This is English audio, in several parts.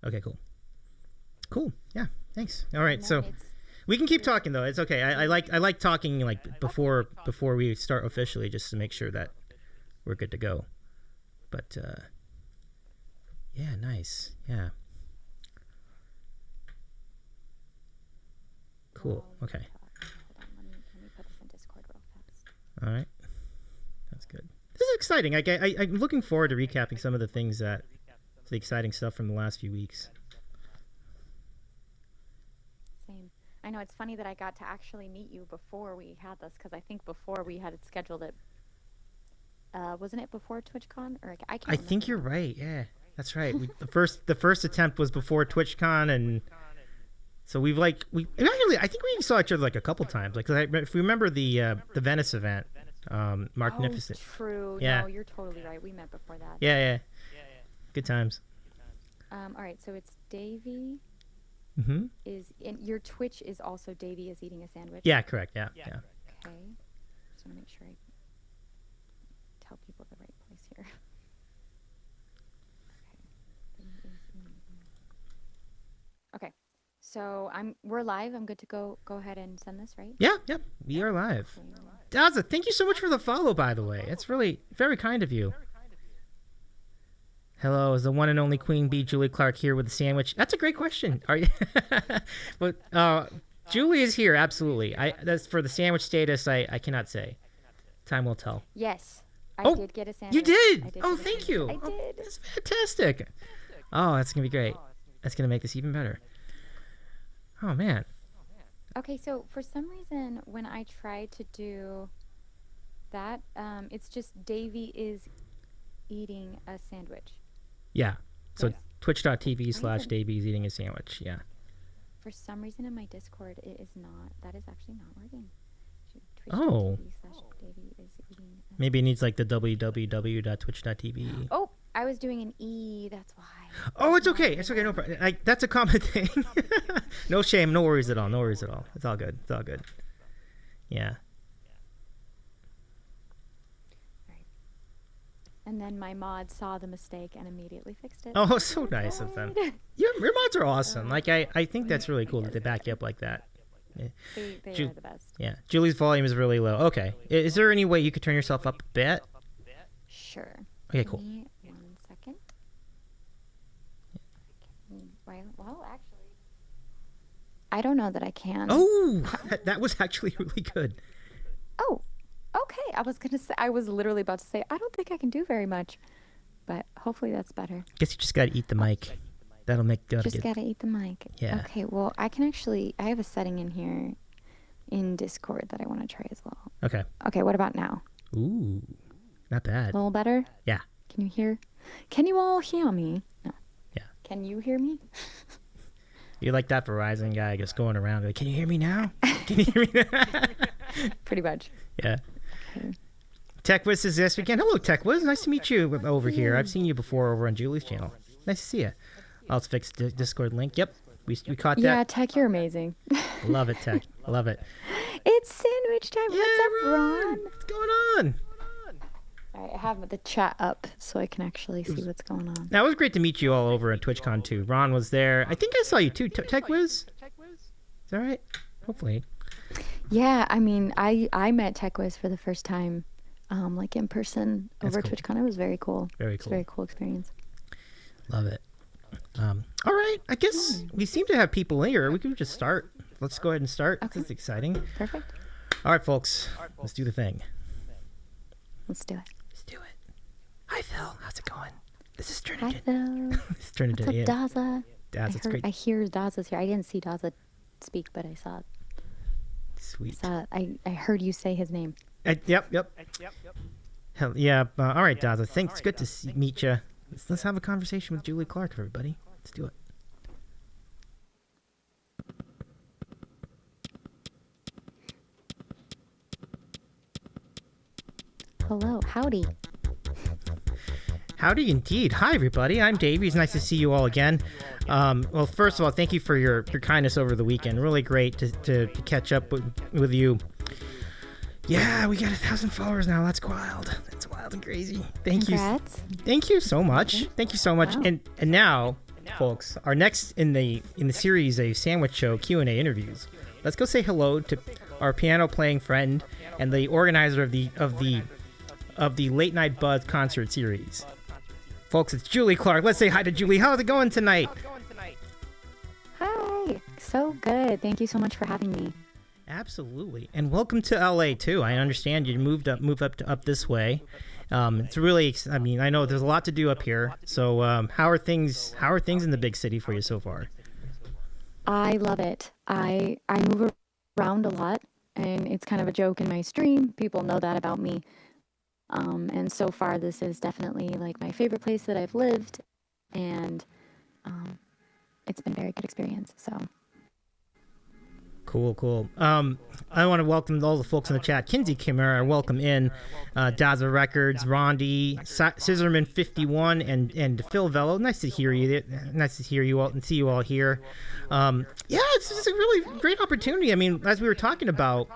Okay, cool. Cool. Yeah. Thanks. All right. So we can keep talking though. It's okay. I like talking like before we start officially, just to make sure that we're good to go. But yeah, nice. Yeah. Cool. Okay. Hold on. Let me put this in Discord real fast. All right. That's good. This is exciting. I'm looking forward to recapping some of the things the exciting stuff from the last few weeks. Same. I know, it's funny that I got to actually meet you before we had this, because I think before we had it scheduled it, wasn't it before TwitchCon? Or I can't remember. I think you're right. Yeah, that's right. The first attempt was before TwitchCon, and so I think we saw each other like a couple times. Like, if we remember the Venice event, Marcnificent. Oh, true. Yeah. No, you're totally right. We met before that. Yeah. Good times. All right, so it's Davey. Mm-hmm. Your Twitch is also Davey is eating a sandwich? Yeah, correct. Yeah. Okay. Just want to make sure I tell people the right place here. Okay. So we're live. I'm good to go ahead and send this, right? Yeah. We are live. Daza, thank you so much for the follow, by the way. It's really very kind of you. Hello, is the one and only Queen Bee Julie Clark here with the sandwich? That's a great question. Are you? But Julie is here, absolutely. That's for the sandwich status. I cannot say. Time will tell. Yes, I did get a sandwich. You did? Oh, thank you. I did. That's fantastic. Oh, that's gonna be great. That's gonna make this even better. Oh man. Okay, so for some reason, when I tried to do that, it's just Davey is eating a sandwich. Yeah. So twitch.tv/Davey's eating a sandwich. Yeah. For some reason in my Discord, it is not. That is actually not working. Oh. Twitch.tv/Davey is eating Maybe it needs like the www.twitch.tv. Oh, I was doing an E. That's why. Oh, it's okay. It's okay. No problem. That's a common thing. No shame. No worries at all. No worries at all. It's all good. It's all good. Yeah. And then my mod saw the mistake and immediately fixed it. Oh, so nice of them. Your mods are awesome. Like I think that's really cool that they back you up like that. Yeah. They are the best. Yeah. Julie's volume is really low. Okay. Is there any way you could turn yourself up a bit? Sure. Okay, cool. Give me 1 second. Well, actually, I don't know that I can. Oh, that was actually really good. Oh. Okay, I was literally about to say, I don't think I can do very much, but hopefully that's better. Guess you just gotta eat the mic. That'll make good. Just gotta eat the mic. Yeah. Okay, well, I have a setting in here in Discord that I want to try as well. Okay. Okay, what about now? Ooh, not bad. A little better? Yeah. Can you all hear me? No. Yeah. Can you hear me? You're like that Verizon guy just going around like, can you hear me now? Can you hear me now? Pretty much. Yeah. TechWiz is this weekend. Hello, TechWiz. Nice to meet you over here. I've seen you before over on Julie's channel. Nice to see you. I'll fix the Discord link. Yep, we caught that. Yeah, Tech, you're amazing. Love it, Tech. Love it. It's sandwich time. Yeah, What's up, Ron? What's going on? All right, I have the chat up so I can actually see what's going on. Now, it was great to meet you all over at TwitchCon too. Ron was there. I think I saw you too, TechWiz. Is that right? Hopefully. Yeah, I mean, I met TechWiz for the first time, like in person over at TwitchCon. It was very cool. Very cool. It's a very cool experience. Love it. All right, I guess we seem to have people here. We could just start. Let's go ahead and start. Okay. This is exciting. Perfect. All right, folks. Let's do the thing. Let's do it. Let's do it. Hi, Phil. How's it going? This is Trinidad. Hi, Phil. This is Trinidad. What's up, Daza? Daza, it's great. I hear Daza's here. I didn't see Daza speak, but I saw it. Sweet. I heard you say his name. Yep. Hell yeah. All right, Daza. Thanks. It's good to meet you. Let's have a conversation with Julie Clark, everybody. Let's do it. Hello. Howdy. Howdy indeed. Hi, everybody. I'm Davey. It's nice to see you all again. Well, first of all, thank you for your kindness over the weekend. Really great to catch up with you. Yeah, we got 1,000 followers now. That's wild. That's wild and crazy. Thank Congrats. you. Thank you so much. Thank you so much. Wow. And now folks, our next in the series, a sandwich show Q&A interviews. Let's go say hello to our piano playing friend and the organizer of the Late Night Buzz concert series. Folks, it's Julie Clark. Let's say hi to Julie. How's it going tonight? Hi. So good. Thank you so much for having me. Absolutely, and welcome to LA too. I understand you moved up this way. It's really, I mean, I know there's a lot to do up here. So, how are things in the big city for you so far? I love it. I move around a lot, and it's kind of a joke in my stream. People know that about me. And so far, this is definitely like my favorite place that I've lived, and it's been a very good experience. So. Cool. I want to welcome all the folks in the chat. Kinsey Kimmer, welcome in. Daza Records, Rondi, Scissorman 51, and Phil Vello. Nice to hear you. Nice to hear you all and see you all here. It's a really great opportunity. I mean, as we were talking about,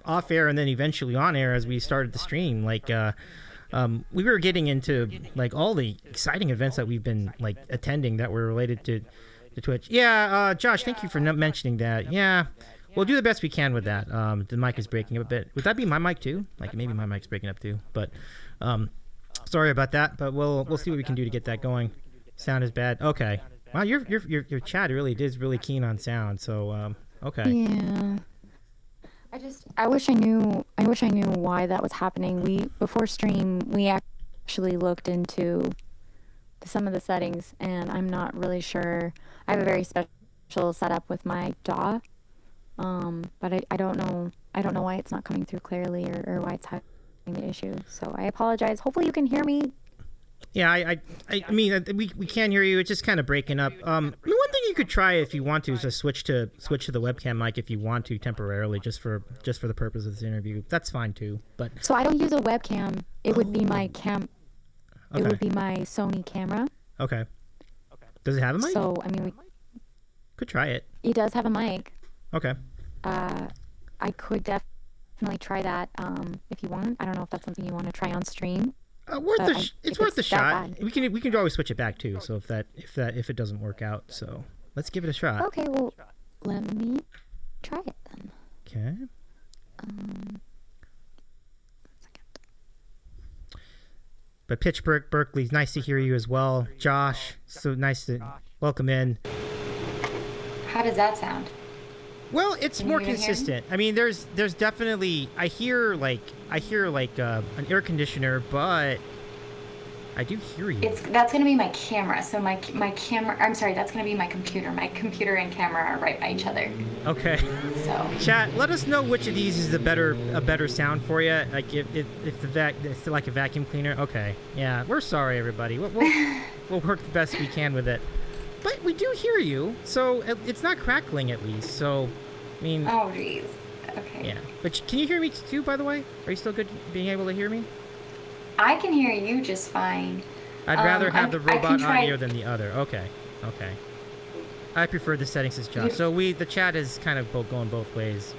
off air and then eventually on air as we started the stream, we were getting into like all the exciting events that we've been like attending that were related to Twitch. Josh, thank you for mentioning that. Yeah, we'll do the best we can with that. The mic is breaking up a bit. Would that be my mic too? Like maybe my mic's breaking up too. But sorry about that. But we'll see what we can do to get that going. Sound is bad. Okay. Wow, your chat really is really keen on sound. So okay. Yeah. I wish I knew why that was happening. Before stream we actually looked into some of the settings, and I'm not really sure. I have a very special setup with my DAW, but I don't know why it's not coming through clearly or why it's having the issue. So I apologize. Hopefully you can hear me. Yeah, I mean we can hear you. It's just kind of breaking up. One thing you could try if you want to is just switch to the webcam mic if you want to temporarily, just for the purpose of this interview. That's fine too. But so I don't use a webcam. It would be my cam. Okay. It would be my Sony camera. Okay. Does it have a mic? So, I mean, we could try it. It does have a mic. Okay. I could definitely try that if you want. I don't know if that's something you want to try on stream. It's worth a shot. We can always switch it back too. So if it doesn't work out, so let's give it a shot. Okay, well, let me try it then. Okay. But Pittsburgh, Berkeley, nice to hear you as well. Josh, so nice to welcome in. How does that sound? Well, it's more consistent. I mean, there's definitely I hear like an air conditioner, but I do hear you. That's going to be my camera. So my camera. I'm sorry, that's going to be my computer. My computer and camera are right by each other. Okay. So chat, let us know which of these is a better sound for you. Like if it's like a vacuum cleaner. Okay. Yeah, we're sorry, everybody. We'll work the best we can with it. But we do hear you, so it's not crackling at least. So, I mean. Oh, jeez. Okay. Yeah. But can you hear me too, by the way? Are you still good being able to hear me? I can hear you just fine. I'd rather have the robot audio than the other. Okay. I prefer the settings as Josh. So the chat is kind of going both ways.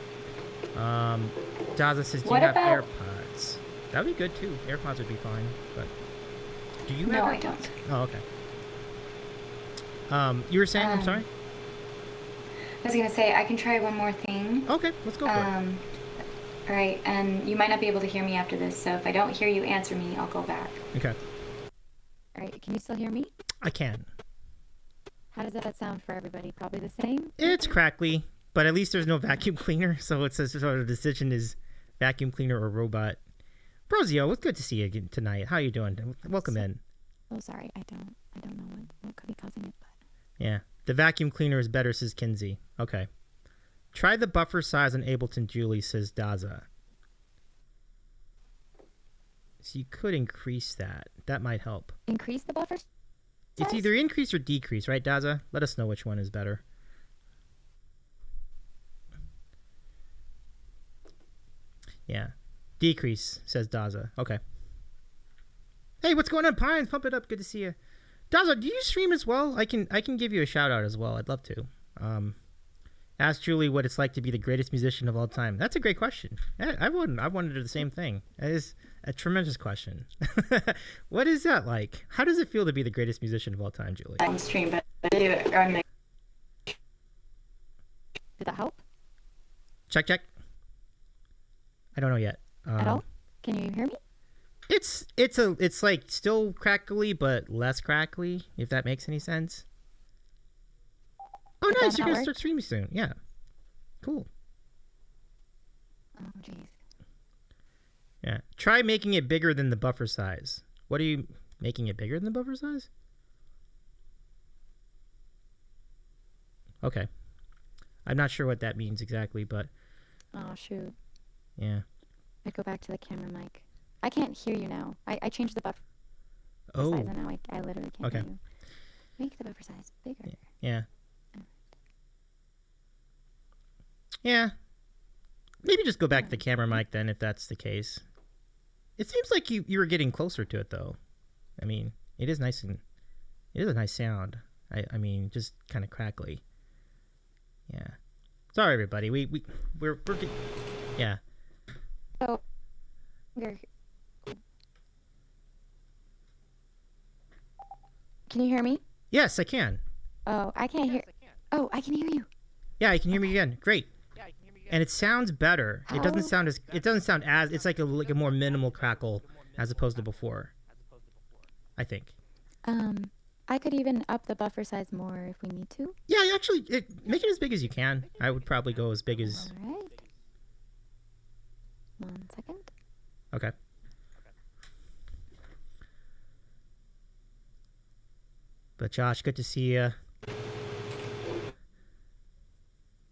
Daza says, do you have AirPods? That would be good too. AirPods would be fine. But do you have No, AirPods? I don't. Oh, okay. You were saying, I'm sorry? I was going to say, I can try one more thing. Okay, let's go for it. All right, and you might not be able to hear me after this, so if I don't hear you answer me, I'll go back. Okay. All right, can you still hear me? I can. How does that sound for everybody? Probably the same? It's crackly, but at least there's no vacuum cleaner, so it's a sort of decision is vacuum cleaner or robot. Brozio, it's good to see you again tonight. How you doing? Welcome in. Oh, sorry, I don't know what could be causing it, but... Yeah, the vacuum cleaner is better, says Kinsey. Okay. Try the buffer size on Ableton, Julie, says Daza. So you could increase that. That might help. Increase the buffer size? It's either increase or decrease, right, Daza? Let us know which one is better. Yeah. Decrease, says Daza. Okay. Hey, what's going on, Pines? Pump it up. Good to see you. Daza, do you stream as well? I can give you a shout out as well. I'd love to. Ask Julie what it's like to be the greatest musician of all time. That's a great question. I wondered the same thing. That is a tremendous question. What is that like? How does it feel to be the greatest musician of all time, Julie? On stream, but I do it on the. Did that help? Check. I don't know yet. At all? Can you hear me? It's like still crackly, but less crackly, if that makes any sense. Oh, nice! You're gonna start streaming soon. Yeah, cool. Oh, jeez. Yeah, try making it bigger than the buffer size. What are you making it bigger than the buffer size? Okay, I'm not sure what that means exactly, but. Oh shoot. Yeah. I go back to the camera mic. I can't hear you now. I changed the buffer size, and now I literally can't hear you. Make the buffer size bigger. Yeah. Yeah. Maybe just go back to the camera mic then, if that's the case. It seems like you were getting closer to it, though. I mean, it is nice and it is a nice sound. I mean, just kind of crackly. Yeah. Sorry, everybody. We're yeah. So, can you hear me? Yes, I can. Oh, I can't hear. Oh, I can hear you. Yeah, you can hear me again. Great. And it sounds better. It doesn't sound as. It's like a more minimal crackle as opposed to before. I think. I could even up the buffer size more if we need to. Yeah, actually, make it as big as you can. I would probably go as big as. All right. 1 second. Okay. But Josh, good to see you.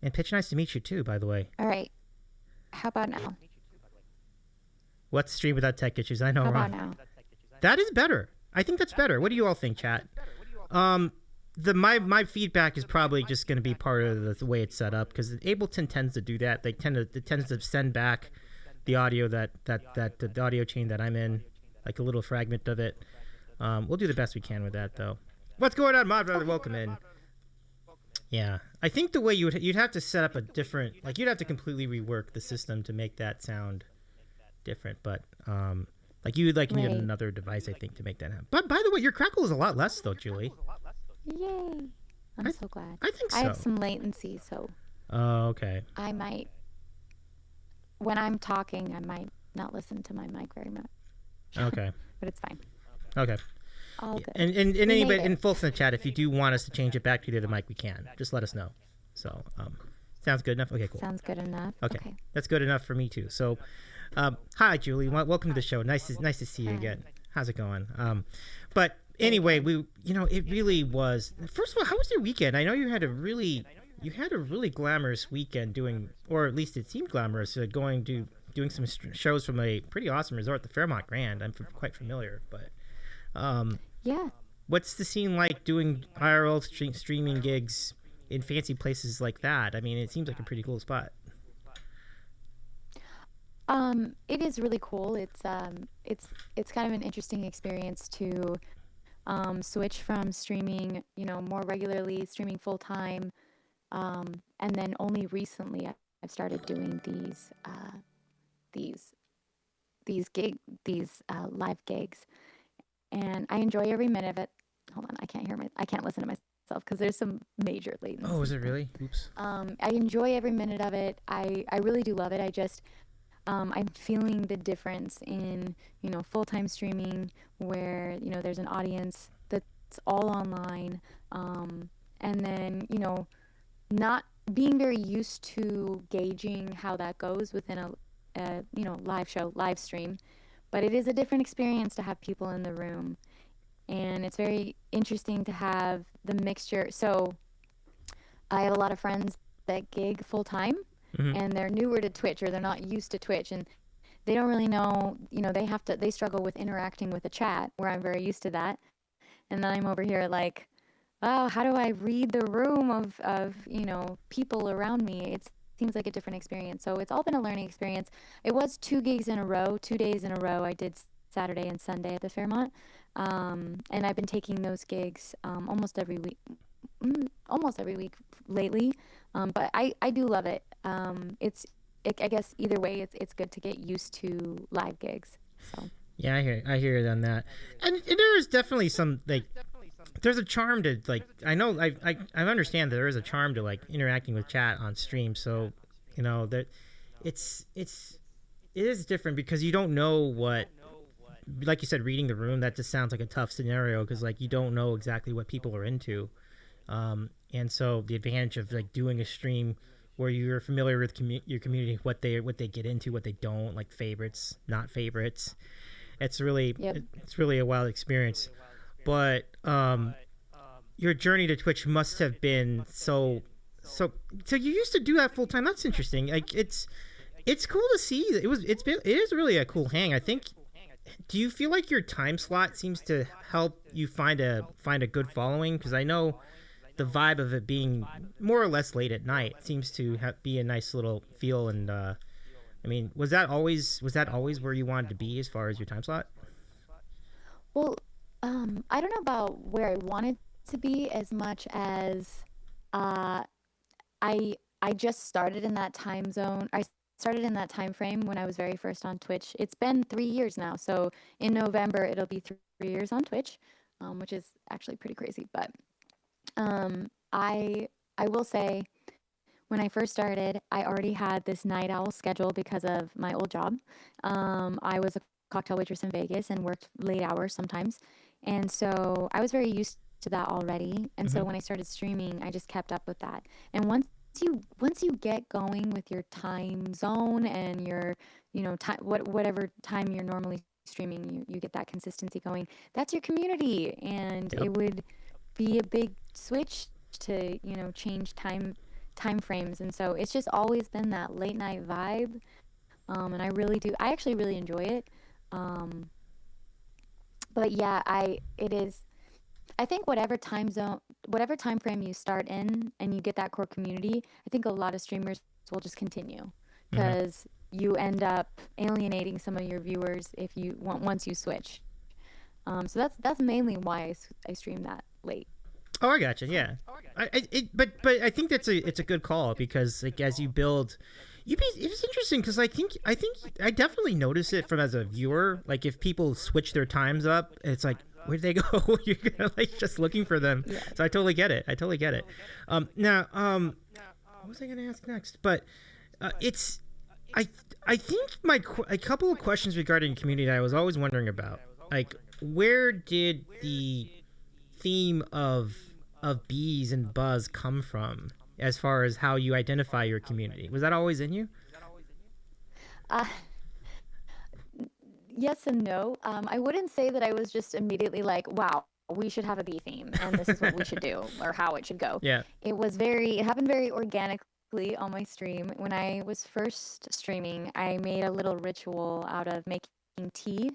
And Pitch, nice to meet you too, by the way. All right. How about now? What's Stream Without Tech Issues? I know. How about now? That is better. I think that's better. What do you all think, chat? My feedback is probably just going to be part of the way it's set up, because Ableton tends to do that. It tends to send back the audio the audio chain that I'm in, like a little fragment of it. We'll do the best we can with that, though. What's going on, Mod Brother? Welcome in. Yeah, I think the way you'd have to set up a different, like you'd have to completely rework the system to make that sound different. But like you would need another device, I think, to make that happen. But by the way, your crackle is a lot less, though, Julie. Yay! I'm so glad. I think so. I have some latency, so. Oh, okay. I might, when I'm talking, I might not listen to my mic very much. Okay. But it's fine. Okay. All good. And anybody in folks in the chat, if you do want us to change it back to the other mic, we can. Just let us know. So, sounds good enough. Okay, cool. Sounds good enough. Okay. That's good enough for me too. So, hi Julie, welcome to the show. Nice to see you again. How's it going? But anyway, it really was. First of all, how was your weekend? I know you had a really glamorous weekend doing, or at least it seemed glamorous, doing some shows from a pretty awesome resort, the Fairmont Grand. I'm quite familiar, but. Yeah. What's the scene like doing IRL streaming gigs in fancy places like that? I mean, it seems like a pretty cool spot. It is really cool. It's kind of an interesting experience to switch from streaming, more regularly, streaming full time, and then only recently I've started doing these live gigs. And I enjoy every minute of it. Hold on, I can't listen to myself because there's some major latency. Oh, is it really? Oops. I enjoy every minute of it. I really do love it. I just, I'm feeling the difference in, full-time streaming where, there's an audience that's all online. And then, not being very used to gauging how that goes within a live show, live stream. But it is a different experience to have people in the room. And it's very interesting to have the mixture. So I have a lot of friends that gig full time, and they're newer to Twitch, or they're not used to Twitch, and they don't really know, they struggle with interacting with the chat, where I'm very used to that. And then I'm over here like, oh, how do I read the room of people around me? It seems like a different experience. So it's all been a learning experience. It was 2 days in a row. I did Saturday and Sunday at the Fairmont. And I've been taking those gigs almost every week. almost every week lately. But I do love it. I guess either way, it's good to get used to live gigs. So. Yeah, I hear it on that, and there is definitely some like there's a charm to like I know I understand that there is a charm to like interacting with chat on stream. So that it is different because you don't know what, like you said, reading the room. That just sounds like a tough scenario because like you don't know exactly what people are into, and so the advantage of like doing a stream where you're familiar with your community, what they get into, what they don't like, favorites, not favorites. It's really a wild experience. But your journey to Twitch must have been so you used to do that full time. That's interesting. Like it's cool to see. It is really a cool hang. I think. Do you feel like your time slot seems to help you find a good following? Because I know the vibe of it being more or less late at night seems to be a nice little feel. And I mean, was that always where you wanted to be as far as your time slot? Well, I don't know about where I wanted to be as much as uh, I just started in that time zone. I started in that time frame when I was very first on Twitch. It's been 3 years now, so in November it'll be 3 years on Twitch, which is actually pretty crazy. But I will say, when I first started, I already had this night owl schedule because of my old job. I was a cocktail waitress in Vegas and worked late hours sometimes, and so I was very used to that already. And so when I started streaming, I just kept up with that. And once you get going with your time zone and your time, whatever time you're normally streaming, you get that consistency going. That's your community, and it would be a big switch to change time frames. And so it's just always been that late night vibe, and I actually really enjoy it. But yeah, I think whatever whatever time frame you start in and you get that core community, I think a lot of streamers will just continue because you end up alienating some of your viewers if you once you switch. So that's mainly why I stream that late. Oh, I gotcha. Yeah, but I think it's a good call because like as you build, it's interesting because I think I definitely notice it from as a viewer. Like if people switch their times up, it's like where'd they go? You're gonna like just looking for them. Yeah. So I totally get it. Now, what was I gonna ask next? But it's I think a couple of questions regarding community I was always wondering about, like where did the theme of bees and buzz come from as far as how you identify your community? Was that always in you? Yes and no. I wouldn't say that I was just immediately like, wow, we should have a bee theme and this is what we should do or how it should go. Yeah. It happened very organically on my stream. When I was first streaming, I made a little ritual out of making tea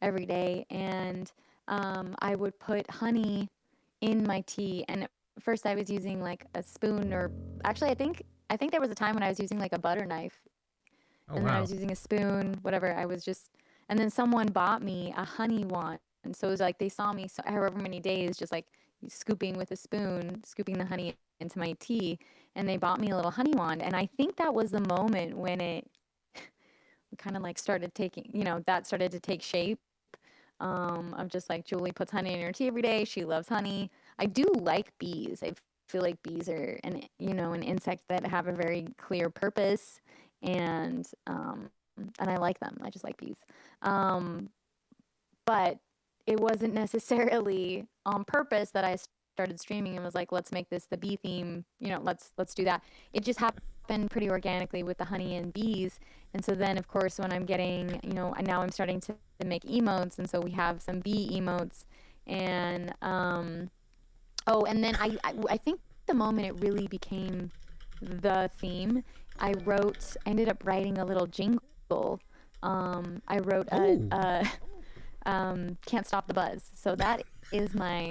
every day, and I would put honey in my tea. And first I was using like a spoon, or actually I think there was a time when I was using like a butter knife. Oh, and then I was using a spoon, whatever. And then someone bought me a honey wand. And so it was like they saw me however many days just like scooping with a spoon, scooping the honey into my tea, and they bought me a little honey wand. And I think that was the moment when it kind of like started started to take shape. Of just like Julie puts honey in her tea every day. She loves honey. I do like bees. I feel like bees are an insect that have a very clear purpose, and I like them. I just like bees. But it wasn't necessarily on purpose that I started streaming and was like, let's make this the bee theme. Let's do that. It just happened pretty organically with the honey and bees. And so then, of course, when I'm getting, now I'm starting to make emotes, and so we have some bee emotes. And and then I think the moment it really became the theme, I ended up writing a little jingle. I wrote Can't Stop the Buzz. So that is my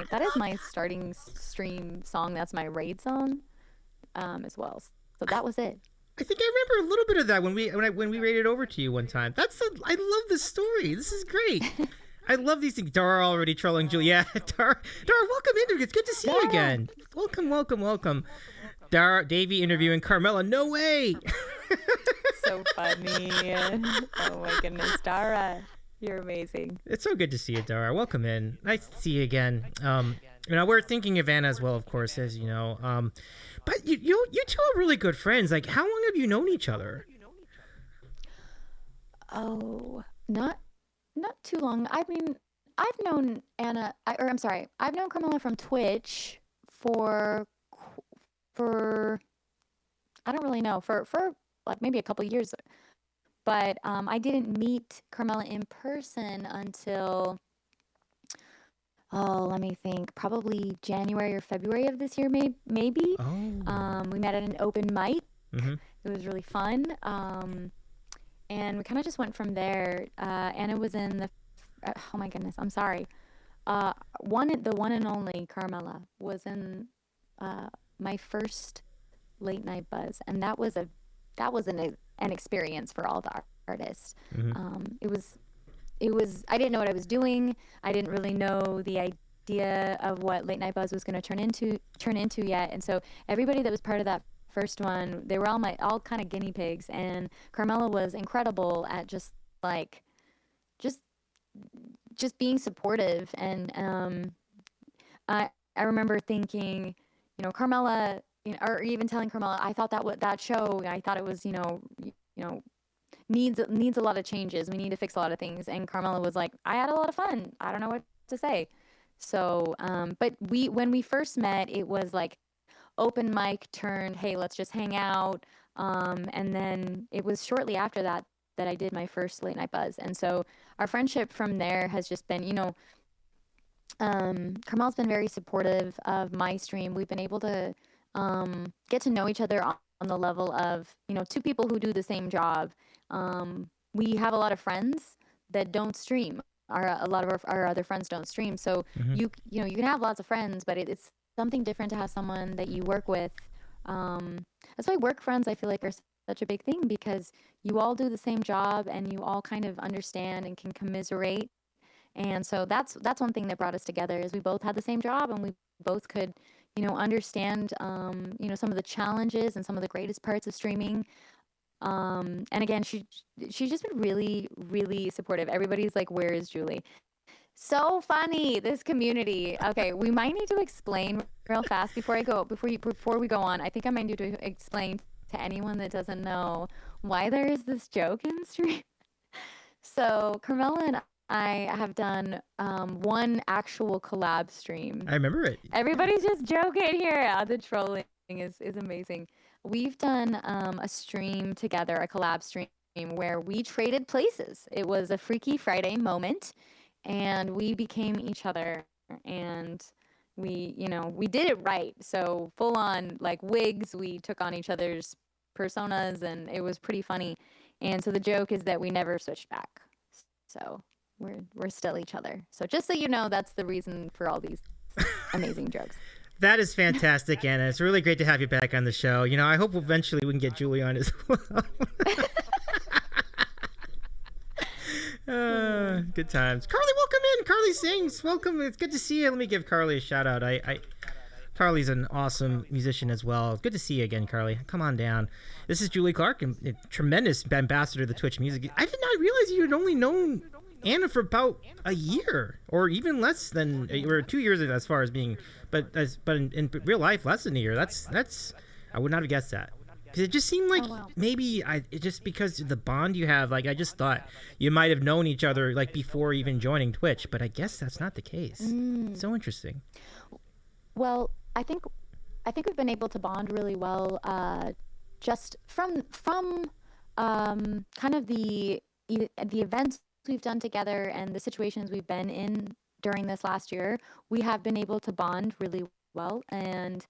starting stream song. That's my raid song as well. So that was it. I think I remember a little bit of that when we raided over to you one time. I love this story. This is great. I love these things. Dara already trolling Julia. Dara, welcome in. It's good to see you again. Welcome. Dara, Davey interviewing Carmela. No way. So funny. Oh my goodness, Dara, you're amazing. It's so good to see you, Dara. Welcome in. Nice to see you again. We're thinking of Anna as well, of course, as you know. But you two are really good friends. Like, how long have you known each other? Oh, not too long. I mean, I've known I've known Carmela from Twitch for I don't really know, for like maybe a couple years. But I didn't meet Carmela in person until, let me think, probably January or February of this year, maybe. Oh. We met at an open mic. Mm-hmm. It was really fun. And we kind of just went from there. Anna was in oh my goodness, I'm sorry. The one and only Carmela was in my first late night buzz, and that was an experience for all the artists. Mm-hmm. It was I didn't know what I was doing. I didn't really know the idea of what late night buzz was going to turn into yet, and so everybody that was part of that first one, they were all kind of guinea pigs, and Carmela was incredible at just being supportive. And I remember thinking, Carmela, or even telling Carmela, I thought that show, I thought it was, needs a lot of changes. We need to fix a lot of things. And Carmela was like, I had a lot of fun. I don't know what to say. So, but when we first met, it was like open mic turned, hey, let's just hang out. And then it was shortly after that I did my first late night buzz. And so our friendship from there has just been, Carmel's been very supportive of my stream. We've been able to get to know each other on the level of, two people who do the same job. We have a lot of friends that don't stream. A lot of our other friends don't stream. So Mm-hmm. you can have lots of friends, but it's something different to have someone that you work with. That's why work friends, I feel like, are such a big thing, because you all do the same job and you all kind of understand and can commiserate. And so that's one thing that brought us together, is we both had the same job and we both could, understand, some of the challenges and some of the greatest parts of streaming. And again, she's just been really, really supportive. Everybody's like, where is Julie? So funny, this community. Okay, we might need to explain real fast before we go on. I think I might need to explain to anyone that doesn't know why there is this joke in stream. So Carmela and I have done one actual collab stream. I remember it. Everybody's just joking here. The trolling is amazing. We've done a stream together, a collab stream, where we traded places. It was a Freaky Friday moment, and we became each other, and we did it right. So full on, like, wigs, we took on each other's personas, and it was pretty funny. And so the joke is that we never switched back. So we're still each other. So just so you know, that's the reason for all these amazing jokes. That is fantastic, Anna. It's really great to have you back on the show. I hope eventually we can get Julie on as well. Good times. Carly, welcome in. Carly sings. Welcome. It's good to see you. Let me give Carly a shout out. Carly's an awesome musician as well. It's good to see you again, Carly. Come on down. This is Julie Clark, a tremendous ambassador of the Twitch music. I did not realize you had only known Anna for about a year, or even less than, or 2 years as far as being, but in real life, less than a year. That's I would not have guessed that. Because it just seemed like maybe just because of the bond you have, like, I just thought you might have known each other, like, before even joining Twitch, but I guess that's not the case. So interesting. Well, I think we've been able to bond really well, just from kind of the events we've done together and the situations we've been in during this last year. We have been able to bond really well, and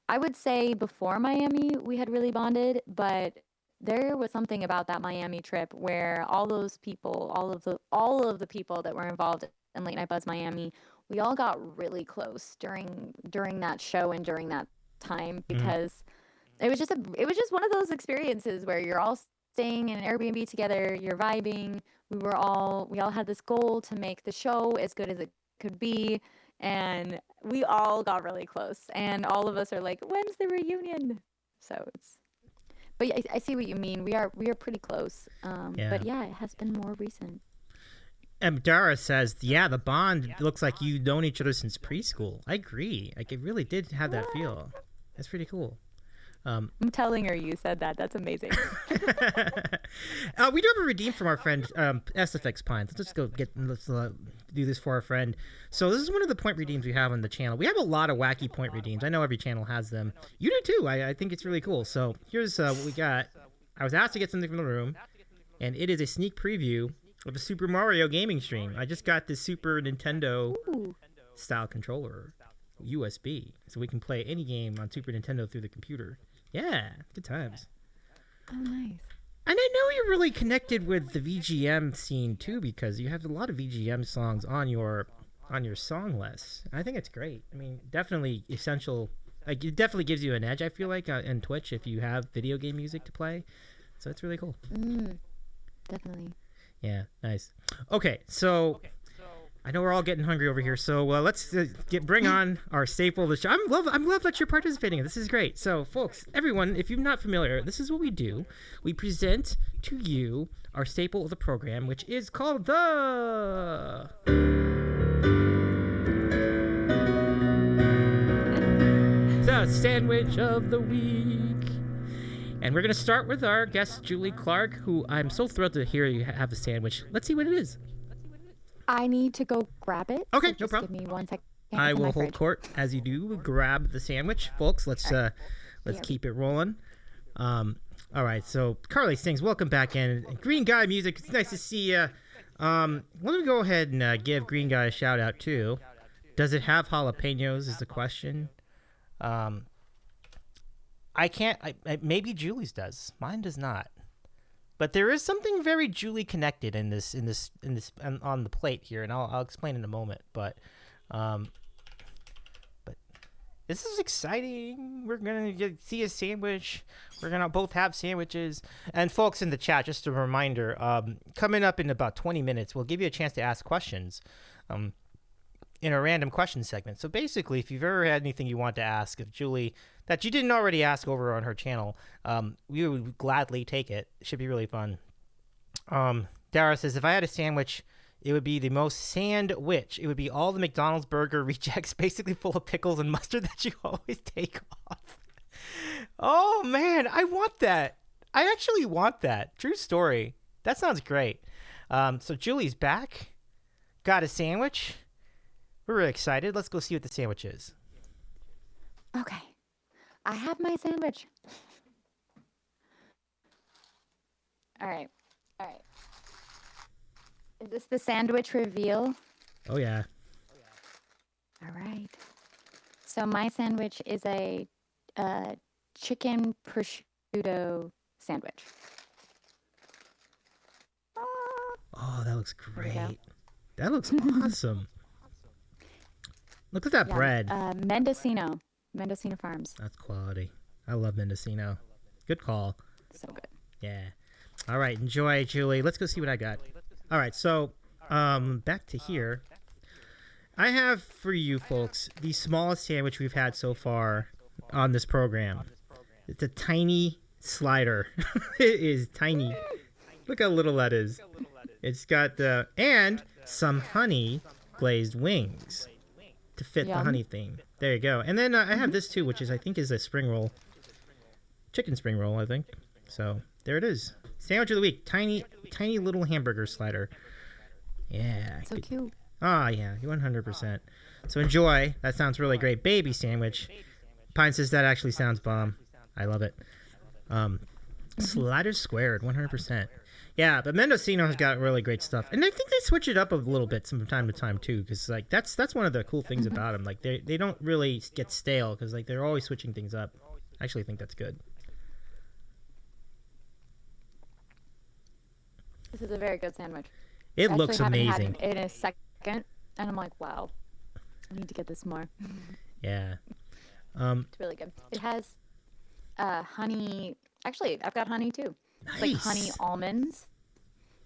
I would say before Miami we had really bonded, but there was something about that Miami trip where all those people, all of the people that were involved in Late Night Buzz Miami, we all got really close during that show and during that time, because it was just one of those experiences where you're all staying in an Airbnb together. You're vibing. We all had this goal to make the show as good as it could be, and we all got really close. And all of us are like, when's the reunion? So it's. But yeah, I see what you mean. We are pretty close. But yeah, it has been more recent. And Dara says, yeah, the bond looks like you've known each other since preschool. I agree. Like, it really did have that feel. That's pretty cool. I'm telling her you said that. That's amazing. We do have a redeem from our friend SFX Pines. Let's do this for our friend. So this is one of the point redeems we have on the channel. We have a lot of wacky point redeems. I know every channel has them. You do too. I think it's really cool. So here's what we got. I was asked to get something from the room, and it is a sneak preview of a Super Mario gaming stream. I just got this Super Nintendo style controller, USB, so we can play any game on Super Nintendo through the computer. Yeah, good times. Oh, nice. And I know you're really connected with the VGM scene too, because you have a lot of VGM songs on your song list. I think it's great. I mean, definitely essential. Like, it definitely gives you an edge, I feel like, in Twitch if you have video game music to play. So it's really cool. Definitely. Yeah, nice. Okay, so I know we're all getting hungry over here, so let's bring on our staple of the show. I'm love that you're participating in this. Is great. So, folks, everyone, if you're not familiar, this is what we do. We present to you our staple of the program, which is called the Sandwich of the Week. And we're going to start with our guest, Julie Clark, who I'm so thrilled to hear you have a sandwich. Let's see what it is. I need to go grab it. Okay, so no problem. Give me 1 second. I will hold court as you do. Grab the sandwich, folks. Let's keep it rolling. All right, so Carly Sings, welcome back in. Green Guy Music, it's nice to see you. Let me go ahead and give Green Guy a shout out too. Does it have jalapenos? Is the question. I can't. Maybe Julie's does. Mine does not. But there is something very Julie connected in this on the plate here, and I'll explain in a moment. But this is exciting. We're gonna see a sandwich. We're gonna both have sandwiches. And folks in the chat, just a reminder: coming up in about 20 minutes, we'll give you a chance to ask questions. In a random question segment. So basically, if you've ever had anything you want to ask of Julie that you didn't already ask over on her channel, we would gladly take it. It should be really fun. Dara says, if I had a sandwich, it would be the most sandwich. It would be all the McDonald's burger rejects, basically full of pickles and mustard that you always take off. Oh, man, I want that. I actually want that. True story. That sounds great. So Julie's back. Got a sandwich. We're really excited. Let's go see what the sandwich is. Okay. I have my sandwich. All right. Is this the sandwich reveal? Oh, yeah. All right. So my sandwich is a chicken prosciutto sandwich. Oh, that looks great. That looks awesome. Look at that bread. Mendocino Farms. That's quality. I love Mendocino. Good call. So good. Yeah. All right. Enjoy, Julie. Let's go see what I got. All right. So, back to here. I have for you folks the smallest sandwich we've had so far on this program. It's a tiny slider. It is tiny. Look how little that is. It's got and some honey glazed wings to fit the honey theme. There you go. And then I have this too, which I think is a spring roll. Chicken spring roll, I think. So there it is. Sandwich of the week. Tiny little hamburger slider. Yeah. So cute. Ah, yeah. 100%. So enjoy. That sounds really great. Baby sandwich. Pine says that actually sounds bomb. I love it. Sliders squared. 100%. Yeah, but Mendocino has got really great stuff, and I think they switch it up a little bit from time to time too, because like that's one of the cool things about them. Like they don't really get stale, because like they're always switching things up. I actually think that's good. This is a very good sandwich. It looks amazing. Had it in a second, and I'm like, wow, I need to get this more. Yeah. It's really good. It has honey. Actually, I've got honey too. It's like honey almonds.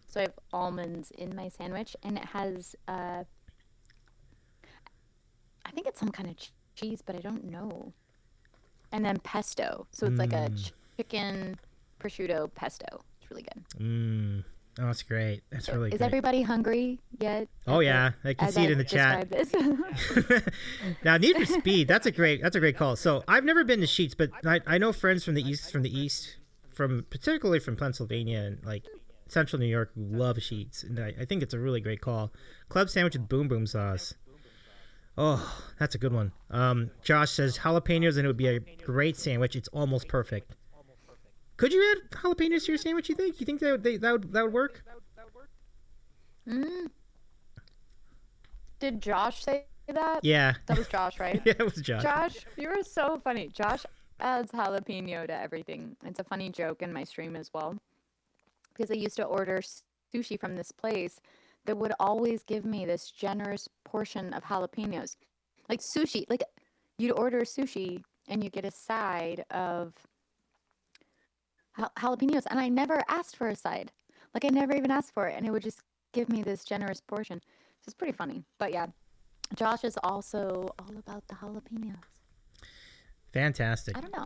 So I have almonds in my sandwich, and it has, I think it's some kind of cheese, but I don't know. And then pesto. So it's like a chicken prosciutto pesto. It's really good. Oh, that's great. That's really Is great. Everybody hungry yet? Oh yeah, I can see it in the chat. Now, Need for Speed. That's a great call. So I've never been to Sheetz, but I know friends from the east, particularly from Pennsylvania and like Central New York, who love Sheetz, and I think it's a really great call. Club sandwich with boom boom sauce. Oh, that's a good one. Josh says jalapenos, and it would be a great sandwich. It's almost perfect. Could you add jalapenos to your sandwich? You think? You think that would work? Did Josh say that? Yeah. That was Josh, right? Yeah, it was Josh. Josh, you were so funny. Josh adds jalapeno to everything. It's a funny joke in my stream as well. Because I used to order sushi from this place that would always give me this generous portion of jalapenos. Like sushi, like you'd order sushi and you get a side of jalapenos, and I never asked for a side. Like I never even asked for it, and it would just give me this generous portion. So it's pretty funny. But yeah, Josh is also all about the jalapenos. Fantastic. I don't know.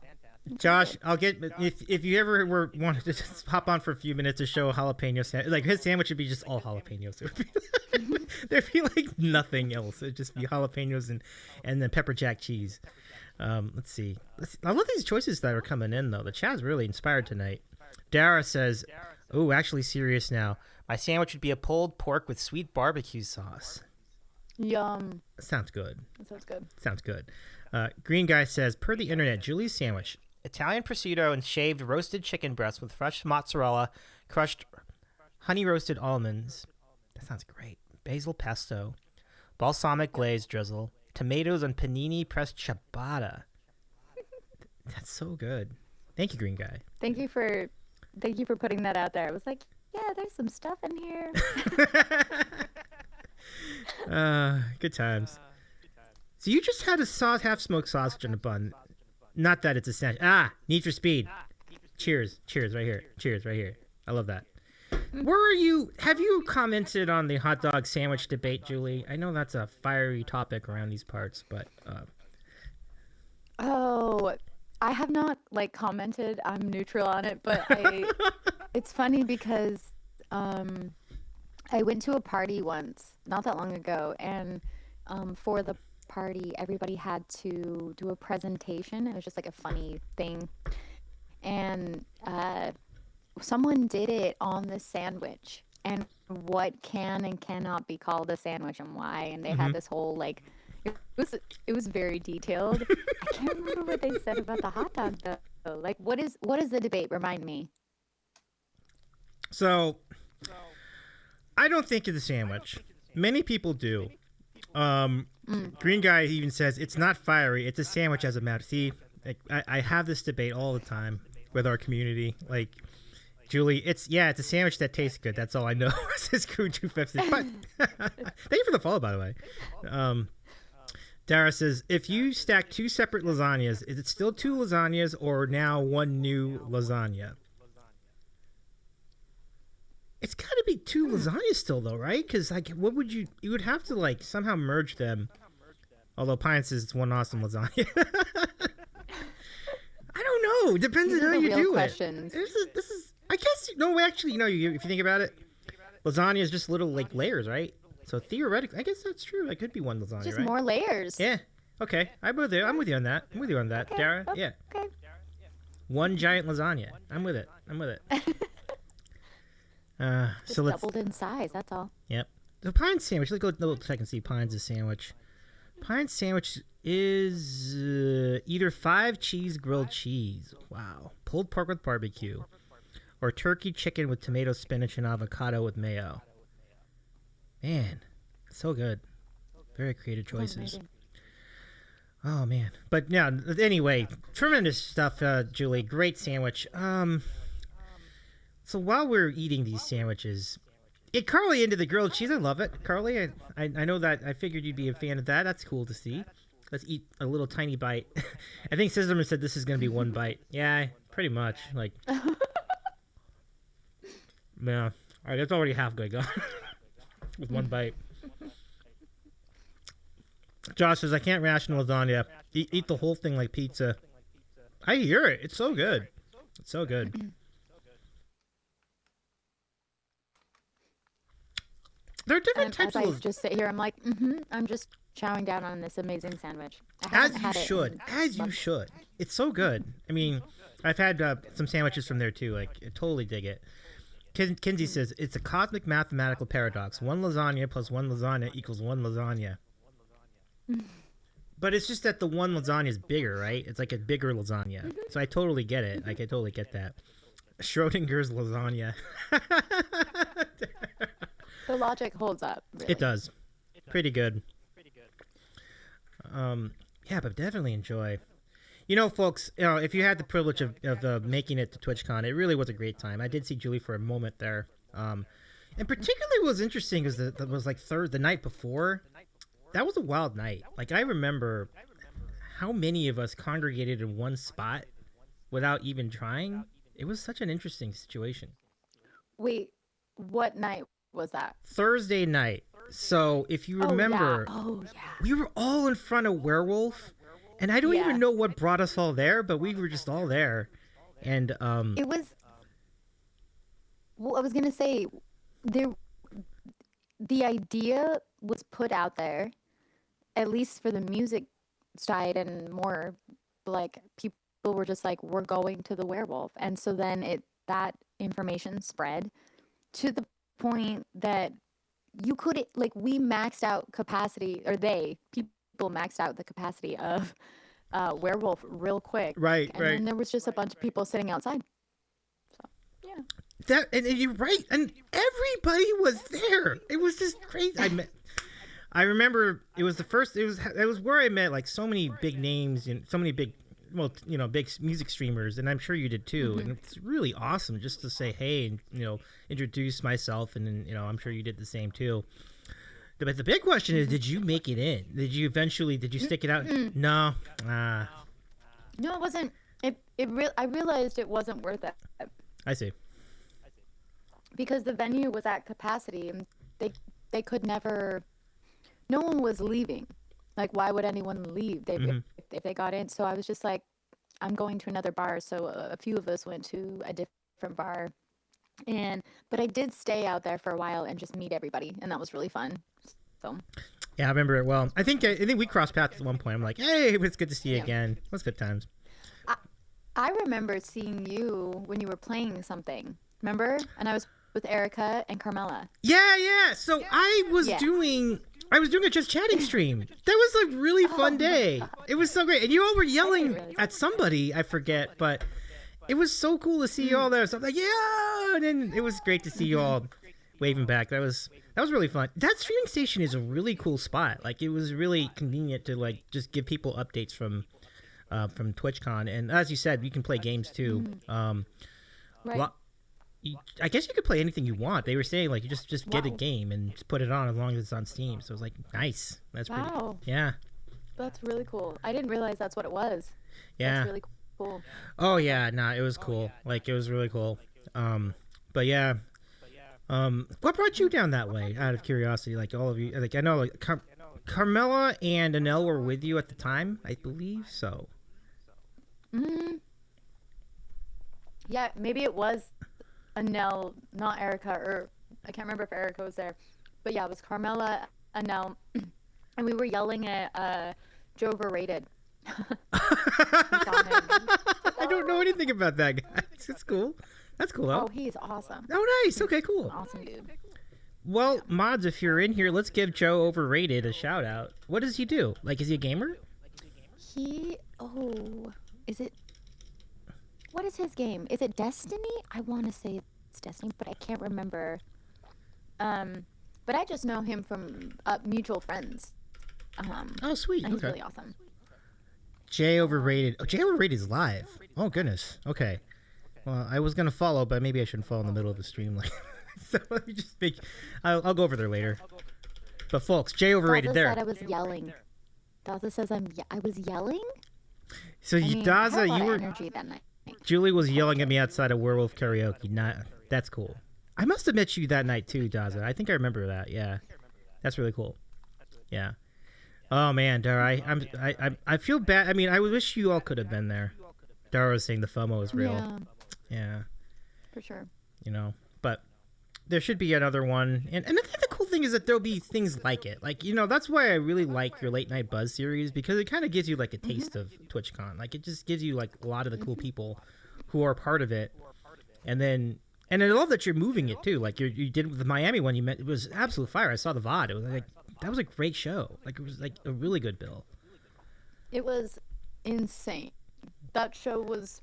Josh, I'll get if you ever wanted to just hop on for a few minutes to show jalapeno like his sandwich would be just all jalapenos. There'd be like nothing else. It'd just be jalapenos and then pepper jack cheese. Let's see. I love these choices that are coming in though. The chat's really inspired tonight. Dara says, "Oh, actually serious now. My sandwich would be a pulled pork with sweet barbecue sauce." Yum. Sounds good. That sounds good. Sounds good. Green Guy says, per the internet, Julie's sandwich, Italian prosciutto and shaved roasted chicken breast with fresh mozzarella, crushed honey roasted almonds. That sounds great. Basil pesto, balsamic glaze drizzle, tomatoes and panini pressed ciabatta. That's so good. Thank you, Green Guy. Thank you for putting that out there. I was like, yeah, there's some stuff in here. Good times. So you just had a half-smoked sausage in a bun. Not that it's a sandwich. Need for Speed. Cheers. Cheers right here. Cheers right here. I love that. Where are you? Have you commented on the hot dog sandwich debate, Julie? I know that's a fiery topic around these parts, but... Oh, I have not, commented. I'm neutral on it, but it's funny because I went to a party once, not that long ago, and for the party, everybody had to do a presentation. It was just like a funny thing. And someone did it on the sandwich and what can and cannot be called a sandwich and why. And they had this whole it was very detailed. I can't remember what they said about the hot dog though. Like what is the debate? Remind me. So I don't think it's a sandwich. Many people do. Green Guy even says it's not fiery. It's a sandwich as a matter. See, I have this debate all the time with our community. Like, Julie, it's a sandwich that tastes good. That's all I know. Says Crew 250. But thank you for the follow, by the way. Dara says, if you stack two separate lasagnas, is it still two lasagnas or now one new lasagna? It's got to be two lasagnas still, though, right? Because, what would you would have to, somehow merge them. Although Pine says it's one awesome lasagna. I don't know. Depends on how you do it. This is, I guess, no, actually, if you think about it, lasagna is just little, layers, right? So theoretically, I guess that's true. It could be one lasagna, just right? more layers. Yeah. Okay. I'm with you on that. Okay. Dara. Yeah. Okay. One giant lasagna. I'm with it. So let's doubled in size. That's all. Yep. The Pine sandwich. Let's go check and see Pine's sandwich. Pine's sandwich is either 5 cheese grilled cheese. Wow. Pulled pork with barbecue, or turkey chicken with tomato, spinach, and avocado with mayo. Man, so good. Very creative choices. Oh man. But yeah. Anyway, tremendous stuff, Julie. Great sandwich. So while we're eating these sandwiches, get Carly into the grilled cheese. I love it. Carly, I know that. I figured you'd be a fan of that. That's cool to see. Let's eat a little tiny bite. I think Sizzlerman said this is going to be one bite. Yeah, pretty much. Yeah. All right, that's already half good gone with one bite. Josh says, I can't ration lasagna. Eat the whole thing like pizza. I hear it. It's so good. It's so good. There are different types as of I just sit here, I'm like, I'm just chowing down on this amazing sandwich. As you should. It's so good. I mean, I've had some sandwiches from there too. Like, I totally dig it. Kinsey says, it's a cosmic mathematical paradox. One lasagna plus one lasagna equals one lasagna. But it's just that the one lasagna is bigger, right? It's like a bigger lasagna. So I totally get it. Like, I totally get that. Schrodinger's lasagna. The logic holds up. Really. It does. Pretty good. Yeah, but definitely enjoy. You know, folks, if you had the privilege of making it to TwitchCon, it really was a great time. I did see Julie for a moment there. And particularly what was interesting is that was like the night before. That was a wild night. Like, I remember how many of us congregated in one spot without even trying. It was such an interesting situation. Wait, what night was that? Thursday night. So if you remember, we were all in front of Werewolf, and I don't even know what brought us all there, but we were just all there. And it was. Well, I was gonna say, the idea was put out there, at least for the music side, and more like people were just like, we're going to the Werewolf, and so then that information spread to the point that you could, like, we maxed out capacity, or people maxed out the capacity of Werewolf real quick. Right. And there was just a bunch of people sitting outside. So, yeah. And you're right. And everybody was there. It was just crazy. I remember it was where I met like so many big names and so many big music streamers, and I'm sure you did too. And it's really awesome just to say hey and introduce myself, and I'm sure you did the same too. But the big question is, did you make it in? Did you stick it out? No. No, it wasn't. I realized it wasn't worth it. I see. Because the venue was at capacity, and they could never. No one was leaving. Like, why would anyone leave if they got in? So I was just like, I'm going to another bar. So a few of us went to a different bar, but I did stay out there for a while and just meet everybody, and that was really fun. So. Yeah, I remember it well. I think we crossed paths at one point. I'm like, hey, it's good to see you again. It was good times. I remember seeing you when you were playing something. Remember? And I was with Erica and Carmela. Yeah. So I was doing a just chatting stream. That was a really fun day. It was so great. And you all were yelling at somebody, I forget, but it was so cool to see you all there. So I'm like, yeah! And then it was great to see you all waving back. That was really fun. That streaming station is a really cool spot. Like, it was really convenient to like just give people updates from TwitchCon. And as you said, you can play games too. Right. I guess you could play anything you want. They were saying like you just get a game and just put it on as long as it's on Steam. So it was like, nice. That's pretty cool. Yeah. That's really cool. I didn't realize that's what it was. Yeah. That's really cool. Oh yeah, it was cool. Like, it was really cool. But yeah. What brought you down that way? Out of curiosity, like all of you, like I know, like Carmela and Annelle were with you at the time, I believe so. Yeah, maybe it was Annelle, not Erica, or I can't remember if Erica was there, but yeah, it was Carmela, Annelle, and we were yelling at Joe Overrated. I don't know anything about that guy. It's cool. That's cool. Oh, he's awesome. Oh, nice. Okay, cool. Awesome dude. Well, mods, if you're in here, let's give Joe Overrated a shout out. What does he do? Like, is he a gamer? What is his game? Is it Destiny? I want to say it's Destiny, but I can't remember. But I just know him from mutual friends. Oh, sweet. And he's really awesome. Jay Overrated. Oh, Jay Overrated is live. Oh, goodness. Okay. Well, I was going to follow, but maybe I shouldn't follow in the middle of the stream. Like, so let me just make... I'll go over there later. But folks, Jay Overrated Daza there. Said I was yelling. Daza says I was yelling? So Daza, you were... energy that night. Julie was yelling at me outside of Werewolf Karaoke. That's cool. I must have met you that night too, Daza. I think I remember that. Yeah, that's really cool. Yeah. Oh man, Dara, I feel bad. I mean, I wish you all could have been there. Dara was saying the FOMO is real. Yeah, Yeah. for sure. You know, but there should be another one. And the cool thing is that there'll be things like it. Like, you know, that's why I really like your Late Night Buzz series, because it kind of gives you like a taste of TwitchCon. Like, it just gives you like a lot of the cool people who are part of it. And I love that you're moving it too. Like you did with the Miami one, it was absolute fire. I saw the VOD. It was like, that was a great show. Like, it was like a really good bill. It was insane. That show was.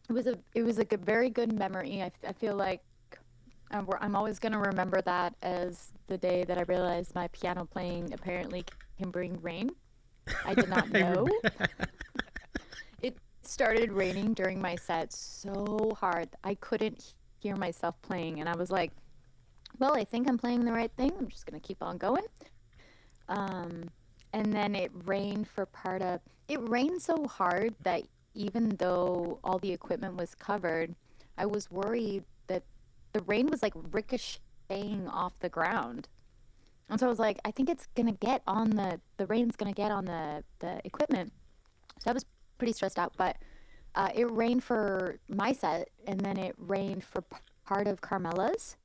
It was like a very good memory. I feel like I'm always gonna remember that as the day that I realized my piano playing apparently can bring rain. I did not know. It started raining during my set so hard I couldn't hear myself playing, and I was like, well, I think I'm playing the right thing. I'm just gonna keep on going. And then it rained for part of it rained so hard that even though all the equipment was covered, I was worried that the rain was like ricocheting off the ground. And so I was like, I think it's gonna get on the rain's gonna get on the equipment. So I was pretty stressed out, but it rained for my set, and then it rained for part of Carmela's,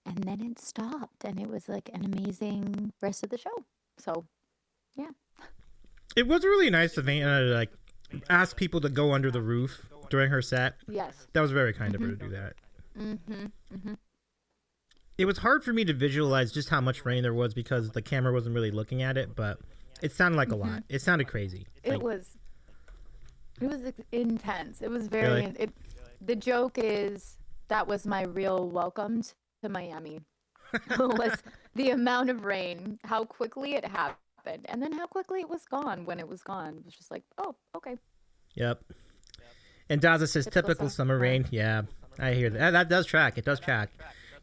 and then it stopped, and it was like an amazing rest of the show. So, yeah. It was really nice of Anna to like ask people to go under the roof during her set. Yes. That was very kind of her to do that. It was hard for me to visualize just how much rain there was because the camera wasn't really looking at it, but it sounded like a lot. It sounded crazy. It was intense. It was very. Really? The joke is that was my real welcome to Miami. Was the amount of rain, how quickly it happened, and then how quickly it was gone when it was gone. It was just like, oh, okay. Yep. And Daza says Typical typical summer rain. Yeah, I hear that. That does track. It does track.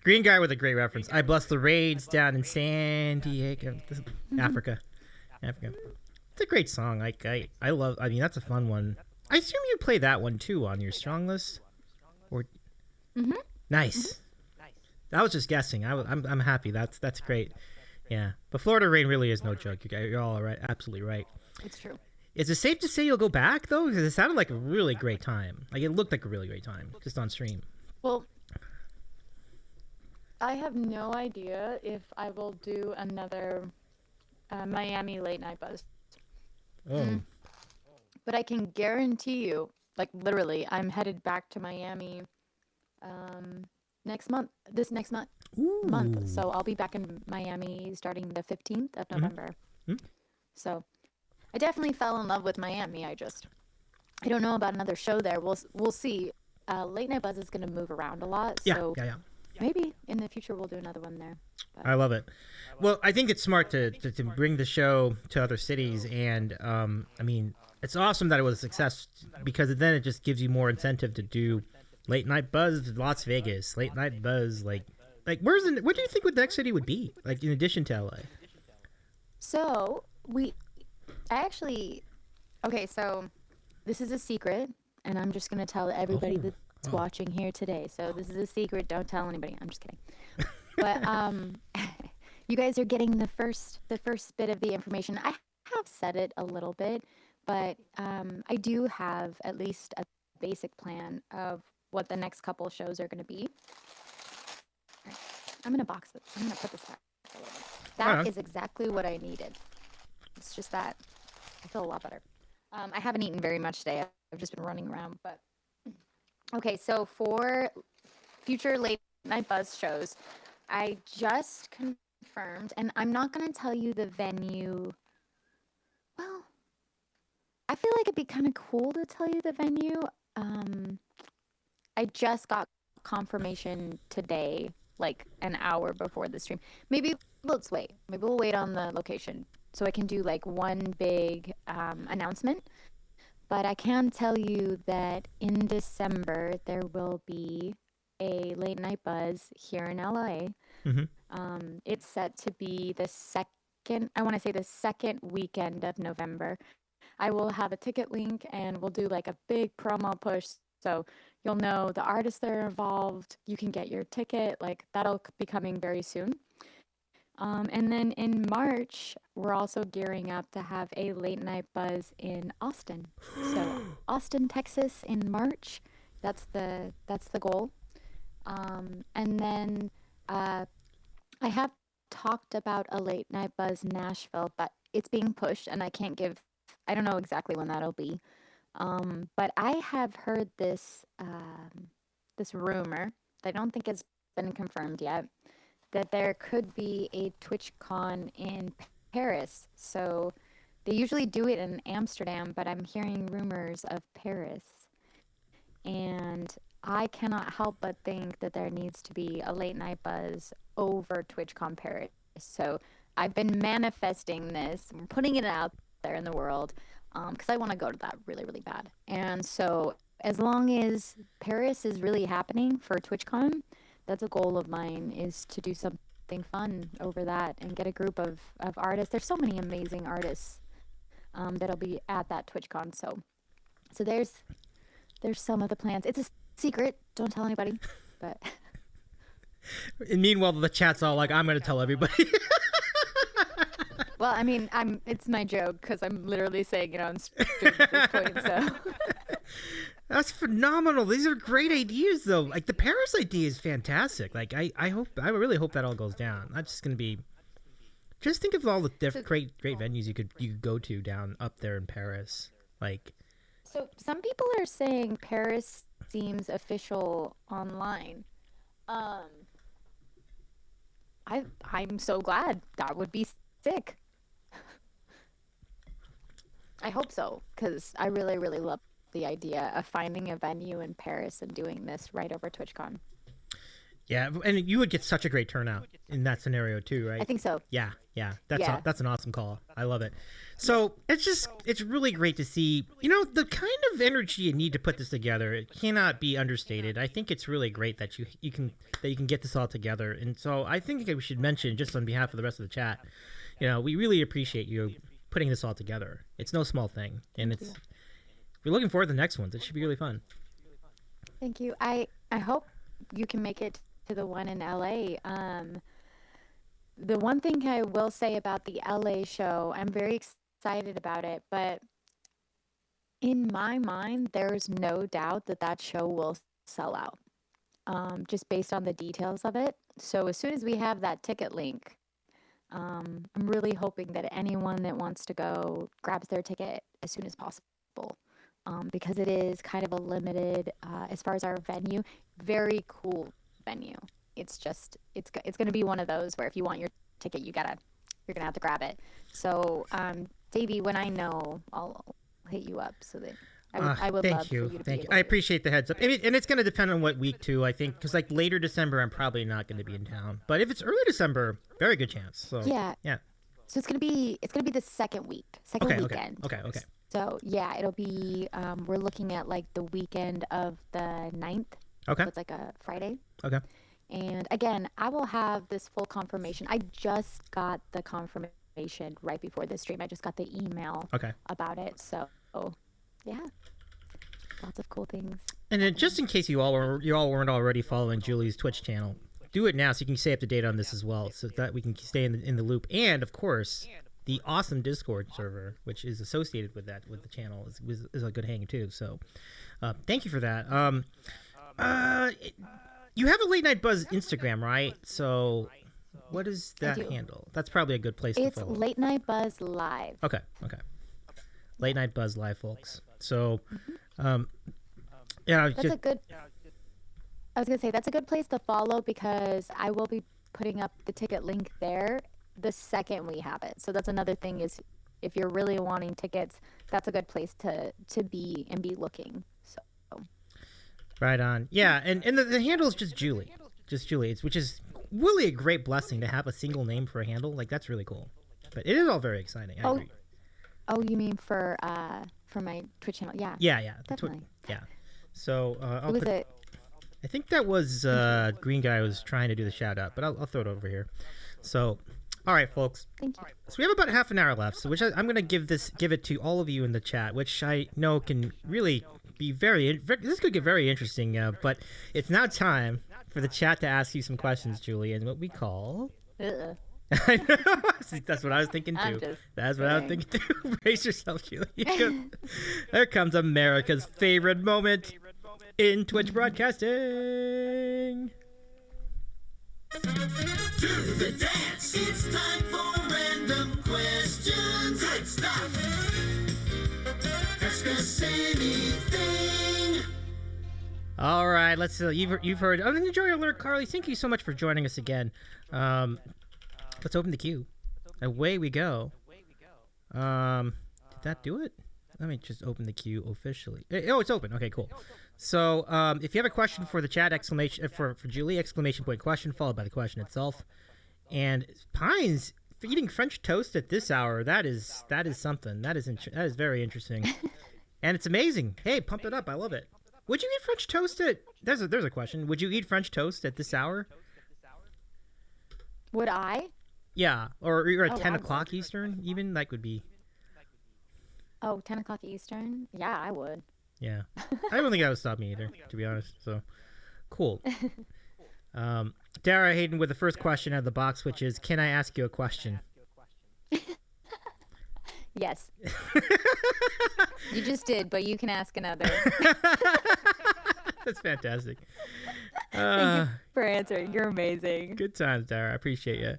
Green guy with a great reference. I bless the raids down in San Diego, Africa. It's a great song. I love. I mean, that's a fun one. I assume you play that one too on your strong list. Or. Nice. I was just guessing. I'm happy. That's great. Yeah, but Florida rain really is no joke. You're all right. Absolutely right. It's true. Is it safe to say you'll go back though? Because it sounded like a really great time. Like it looked like a really great time just on stream. Well, I have no idea if I will do another Miami Late Night Buzz. Oh. But I can guarantee you, like literally, I'm headed back to Miami next month. This next month. Ooh. So I'll be back in Miami starting the 15th of November. So I definitely fell in love with Miami. I don't know about another show there. We'll see. Late Night Buzz is going to move around a lot. So Yeah. maybe in the future we'll do another one there. But I love it. Well, I think it's smart to bring the show to other cities, and I mean, it's awesome that it was a success because then it just gives you more incentive to do Late Night Buzz Las Vegas, Late Night Buzz like where do you think the next city would be? Like in addition to LA? So so this is a secret, and I'm just going to tell everybody that's watching here today. So this is a secret. Don't tell anybody. I'm just kidding. But you guys are getting the first bit of the information. I have said it a little bit, but I do have at least a basic plan of what the next couple shows are going to be. I'm going to box this. I'm going to put this back a little bit. That is exactly what I needed. It's just that I feel a lot better. I haven't eaten very much today. I've just been running around. But okay, so for future Late Night Buzz shows, I just confirmed, and I'm not going to tell you the venue. Well, I feel like it'd be kind of cool to tell you the venue. I just got confirmation today, like an hour before the stream. Maybe let's wait. Maybe we'll wait on the location so I can do like one big announcement. But I can tell you that in December there will be a Late Night Buzz here in LA. It's set to be the second weekend of November. I will have a ticket link and we'll do like a big promo push So you'll know the artists that are involved. You can get your ticket. Like that'll be coming very soon. And then in March, we're also gearing up to have a late night buzz in Austin. So Austin, Texas in March. That's the goal. And then I have talked about a late night buzz Nashville, but it's being pushed and I don't know exactly when that'll be. But I have heard this rumor that I don't think it's been confirmed yet, that there could be a TwitchCon in Paris. So they usually do it in Amsterdam, but I'm hearing rumors of Paris. And I cannot help but think that there needs to be a late night buzz over TwitchCon Paris. So I've been manifesting this, putting it out there in the world, because I want to go to that really, really bad. And so as long as Paris is really happening for TwitchCon, that's a goal of mine, is to do something fun over that and get a group of artists. There's so many amazing artists that'll be at that TwitchCon. So there's some of the plans. It's a secret. Don't tell anybody. But and meanwhile, the chat's all like, "I'm going to tell everybody." Well, I mean, it's my joke because I'm literally saying it on stream at this point. So that's phenomenal. These are great ideas, though. Like the Paris idea is fantastic. Like I really hope that all goes down. That's just going to be. Just think of all the great venues you could go to down up there in Paris. Like. So some people are saying Paris seems official online. I'm so glad. That would be sick. I hope so, because I really, really love the idea of finding a venue in Paris and doing this right over TwitchCon. Yeah, and you would get such a great turnout in that scenario too, right? I think so. Yeah. That's an awesome call. I love it. So it's really great to see, the kind of energy you need to put this together. It cannot be understated. I think it's really great that you can get this all together. And so I think we should mention, just on behalf of the rest of the chat, we really appreciate you putting this all together. It's no small thing, and we're looking forward to the next ones. It should be really fun. Thank you. I hope you can make it to the one in LA. The one thing I will say about the LA show, I'm very excited about it, but in my mind, there's no doubt that show will sell out, just based on the details of it. So as soon as we have that ticket link, I'm really hoping that anyone that wants to go grabs their ticket as soon as possible, because it is kind of a limited, as far as our venue, very cool venue. It's going to be one of those where if you want your ticket, you're going to have to grab it. So, Davey, when I know, I'll hit you up so that I would love for you to Thank you. I appreciate the heads up. And it's going to depend on what week too, I think, because like later December, I'm probably not going to be in town. But if it's early December, very good chance. So yeah. So it's going to be the second weekend. Okay. So yeah, it'll be, we're looking at like the weekend of the 9th. Okay. So it's like a Friday. Okay. And again, I will have this full confirmation. I just got the confirmation right before this stream. I just got the email about it. So yeah, lots of cool things. And then just in case you all weren't already following Julie's Twitch channel, do it now so you can stay up to date on this as well, so that we can stay in the loop. And of course, the awesome Discord server, which is associated with the channel, is a good hang too. So thank you for that. You have a Late Night Buzz Instagram, right? So what is that handle? That's probably a good place to follow. It's Late Night Buzz Live. Okay. Late Night Buzz Live, folks. So, that's a good. I was gonna say that's a good place to follow, because I will be putting up the ticket link there the second we have it. So that's another thing, is if you're really wanting tickets, that's a good place to be and be looking. So. Right on. Yeah, and the handle is just Julie, which is really a great blessing to have a single name for a handle. Like, that's really cool. But it is all very exciting. I agree. Oh, you mean for my Twitch channel? Yeah. Yeah. Definitely. Yeah. So Who was it? I think that was Green Guy was trying to do the shout out, but I'll throw it over here. So, all right, folks. Thank you. So we have about half an hour left, so I'm going to give it to all of you in the chat, which I know can really be this could get very interesting. But it's now time for the chat to ask you some questions, Julie, and what we call. I know. That's what I was thinking too. That's what I was thinking too. Brace yourself, Julie. There comes America's favorite moment in Twitch broadcasting. Do the dance. It's time for random questions. Good stuff. Ask us anything. All right, let's. You've heard. Oh, enjoy alert, Carly. Thank you so much for joining us again. Let's open the queue. Away we go. Did that do it? Let me just open the queue officially. Oh, it's open. Okay, cool. So, if you have a question for the chat, for Julie, exclamation point question followed by the question itself. And Pines eating French toast at this hour. That is something. That is very interesting. And it's amazing. Hey, pump it up. I love it. Would you eat French toast at? There's a question. Would you eat French toast at this hour? Would I? Yeah, or at 10 o'clock Eastern, even that would be. Oh, 10 o'clock Eastern? Yeah, I would. Yeah, I don't think that would stop me either, to be honest. So, cool. Dara Hayden with the first question out of the box, which is, can I ask you a question? Yes. You just did, but you can ask another. That's fantastic. Thank you for answering. You're amazing. Good times, Dara. I appreciate you.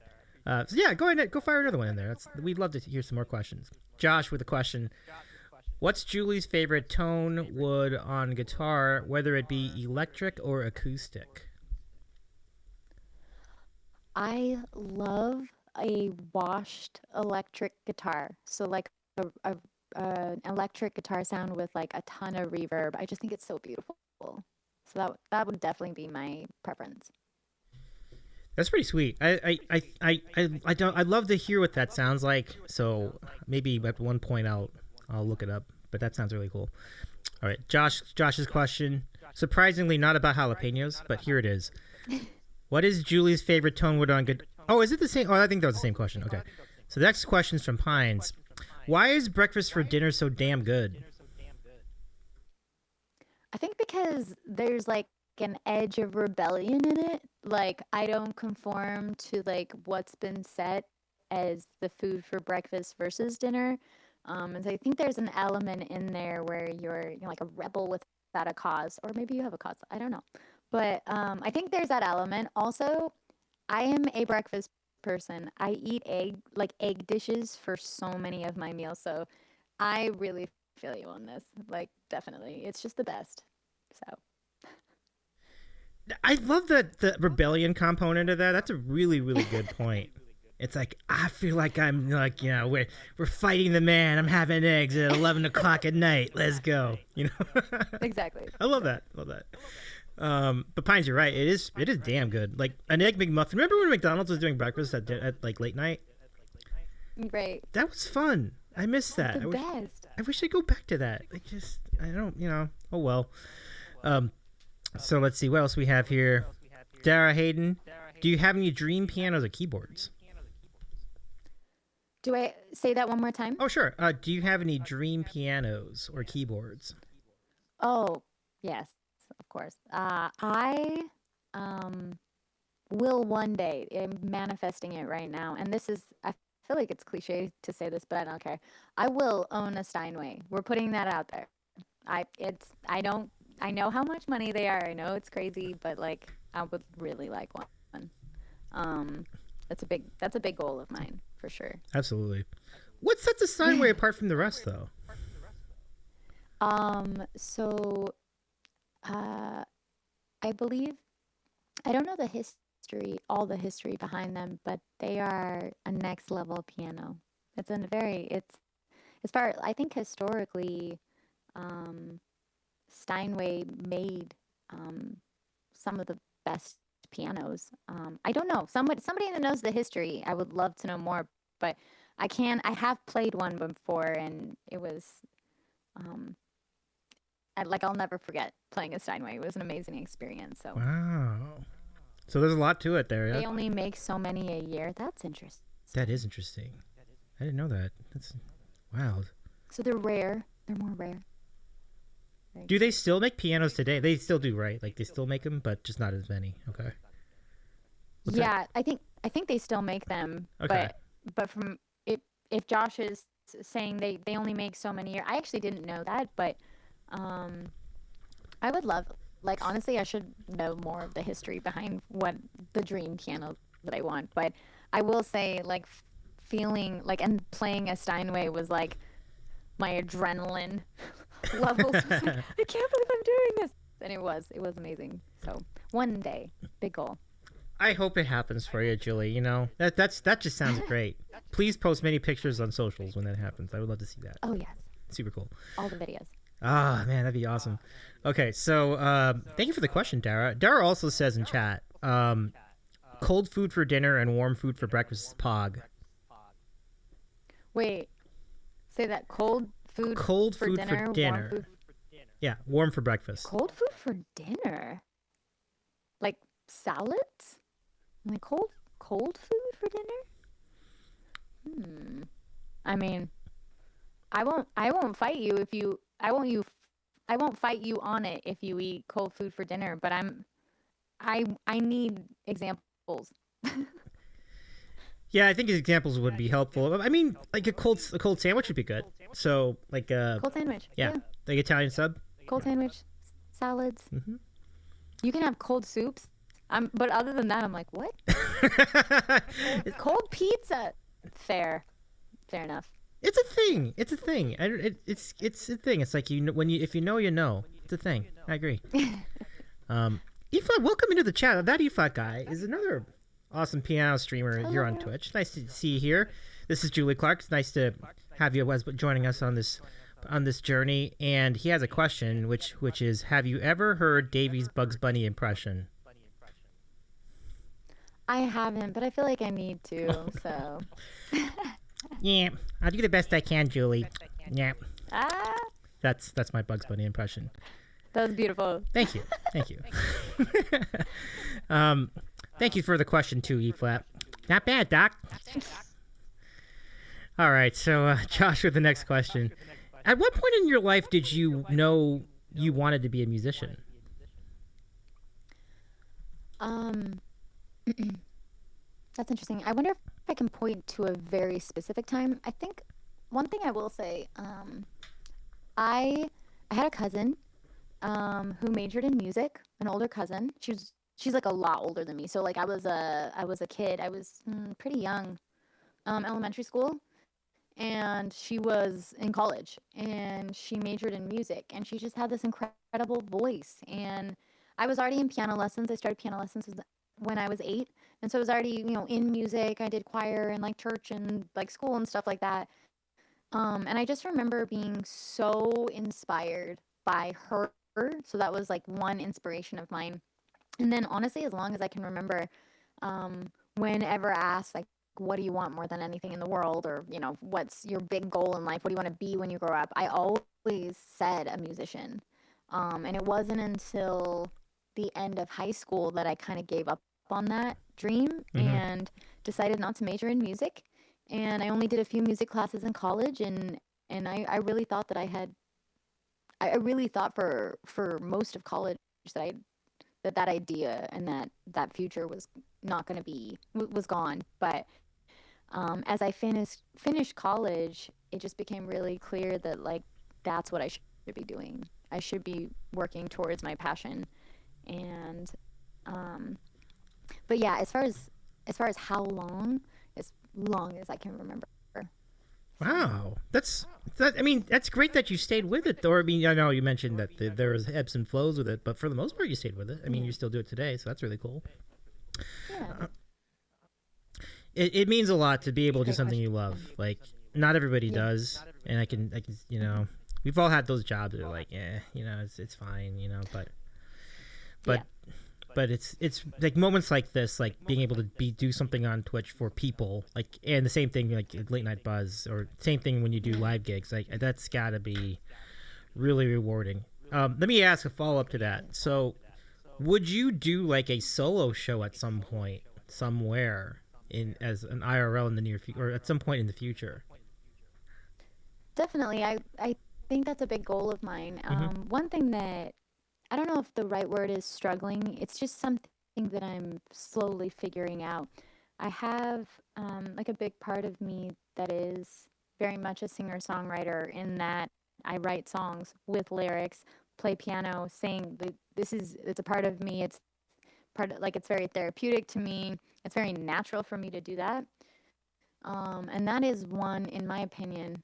So yeah, go ahead, go fire another one in there. We'd love to hear some more questions. Josh with a question. What's Julie's favorite tone wood on guitar, whether it be electric or acoustic? I love a washed electric guitar. So like an electric guitar sound with like a ton of reverb. I just think it's so beautiful. So that would definitely be my preference. That's pretty sweet. I'd love to hear what that sounds like. So maybe at one point I'll look it up. But that sounds really cool. All right, Josh's question. Surprisingly, not about jalapenos, but here it is. What is Julie's favorite tone wood on good? Oh, is it the same? Oh, I think that was the same question. Okay. So the next question is from Pines. Why is breakfast for dinner so damn good? I think because there's like an edge of rebellion in it. Like I don't conform to like what's been set as the food for breakfast versus dinner. And so I think there's an element in there where you're like a rebel without a cause, or maybe you have a cause. I don't know. But I think there's that element. Also, I am a breakfast person. I eat egg dishes for so many of my meals. So I really feel you on this. Like, definitely. It's just the best. So I love the rebellion component of that. That's a really, really good point. It's like, I feel like I'm like, we're fighting the man. I'm having eggs at 11 o'clock at night. Let's go. Exactly. I love that. But Pines, you're right. It is damn good. Like an egg McMuffin. Remember when McDonald's was doing breakfast at like late night? Right. That was fun. I miss that. The best. I wish I'd go back to that. I don't, oh well. So let's see what else we have here. Dara Hayden, do you have any dream pianos or keyboards? Do I say that one more time? Oh, sure. Do you have any dream pianos or keyboards? Oh, yes, of course. I will one day. I'm manifesting it right now. And I feel like it's cliche to say this, but I don't care. I will own a Steinway. We're putting that out there. I know how much money they are. I know it's crazy, but like I would really like one. That's a big goal of mine for sure. Absolutely. What sets a Steinway apart from the rest, though? I believe, I don't know all the history behind them, but they are a next level piano. I think historically, Steinway made some of the best pianos. I don't know. Somebody that knows the history, I would love to know more, but I have played one before and it was I'll never forget playing a Steinway. It was an amazing experience. So wow. So there's a lot to it there. They only make so many a year. That's interesting. That is interesting. I didn't know that. That's wow. So they're rare. They're more rare. Do they still make pianos today? They still do, right? Like they still make them, but just not as many. Okay. Yeah, I think they still make them. Okay. But from if Josh is saying they only make so many, I actually didn't know that, but I would love, like, honestly, I should know more of the history behind what the dream piano that I want. But I will say, like, feeling like and playing a Steinway was like my adrenaline levels was like, I can't believe I'm doing this, and it was amazing. So one day, big goal. I hope it happens for you, Julie. You know, that just sounds great. Please post many pictures on socials when that happens. I would love to see that. Oh yes, Super cool. all the videos. Ah, man, that'd be awesome. Okay, so thank you for the question, Dara. Dara also says in chat, cold food for dinner and warm food for breakfast is pog. Wait, say that cold food for dinner. Warm food. Yeah, warm for breakfast. Cold food for dinner, like salads, like cold food for dinner. I mean, I won't fight you if you. I won't fight you on it if you eat cold food for dinner. But I need examples. Yeah, I think examples would be helpful. I mean, like a cold sandwich would be good. So like cold sandwich. Yeah, like Italian sub. Cold sandwich, salads. Mm-hmm. You can have cold soups. But other than that, I'm like, what? Cold pizza. Fair enough. It's a thing. It's a thing. It's a thing. It's like if you know, you know. It's a thing. I agree. Efat, welcome into the chat. That Efat guy is another awesome piano streamer here on Twitch. Nice to see you here. This is Julie Clark. It's nice to have you joining us on this journey. And he has a question, which is, have you ever heard Davy's Bugs Bunny impression? I haven't, but I feel like I need to. So. Yeah, I'll do the best I can, Julie. Yeah. Ah. That's my Bugs Bunny impression. That was beautiful. Thank you. Thank you for the question too, E-flat. Not bad, Doc. All right, so Josh with the next question. At what point in your life did you know you wanted to be a musician? That's interesting. I wonder if I can point to a very specific time. I think one thing I will say, I had a cousin who majored in music, an older cousin. She's like a lot older than me. So like I was a kid. I was pretty young, elementary school, and she was in college, and she majored in music, and she just had this incredible voice. And I was already in piano lessons. I started piano lessons when I was 8. And so I was already, in music. I did choir and like church and like school and stuff like that. And I just remember being so inspired by her. So that was like one inspiration of mine. And then honestly, as long as I can remember, whenever asked, like, what do you want more than anything in the world? Or, what's your big goal in life? What do you want to be when you grow up? I always said a musician. And it wasn't until the end of high school that I kind of gave up on that dream and decided not to major in music. And I only did a few music classes in college, and I really thought that I really thought for most of college that idea and that future was not going to be was gone. But as I finished college, it just became really clear that like that's what I should be doing. I should be working towards my passion. And but yeah, as far as how long, as long as I can remember. Wow, that's great that you stayed with it. Or I know you mentioned that there was ebbs and flows with it, but for the most part, you stayed with it. I mean, you still do it today, so that's really cool. Yeah. It means a lot to be able to do something you love. Like, not everybody does, and I can we've all had those jobs that are like, it's fine, but it's like moments like this, like being able to do something on Twitch for people, like, and the same thing like Late Night Buzz, or same thing when you do live gigs, like that's gotta be really rewarding. Let me ask a follow-up to that. So would you do like a solo show at some point somewhere as an IRL in the near future, or at some point in the future? Definitely. I think that's a big goal of mine. Mm-hmm. One thing that I don't know if the right word is struggling. It's just something that I'm slowly figuring out. I have like a big part of me that is very much a singer-songwriter in that I write songs with lyrics, play piano, sing. It's a part of me. It's part of, like it's very therapeutic to me. It's very natural for me to do that. And that is one, in my opinion,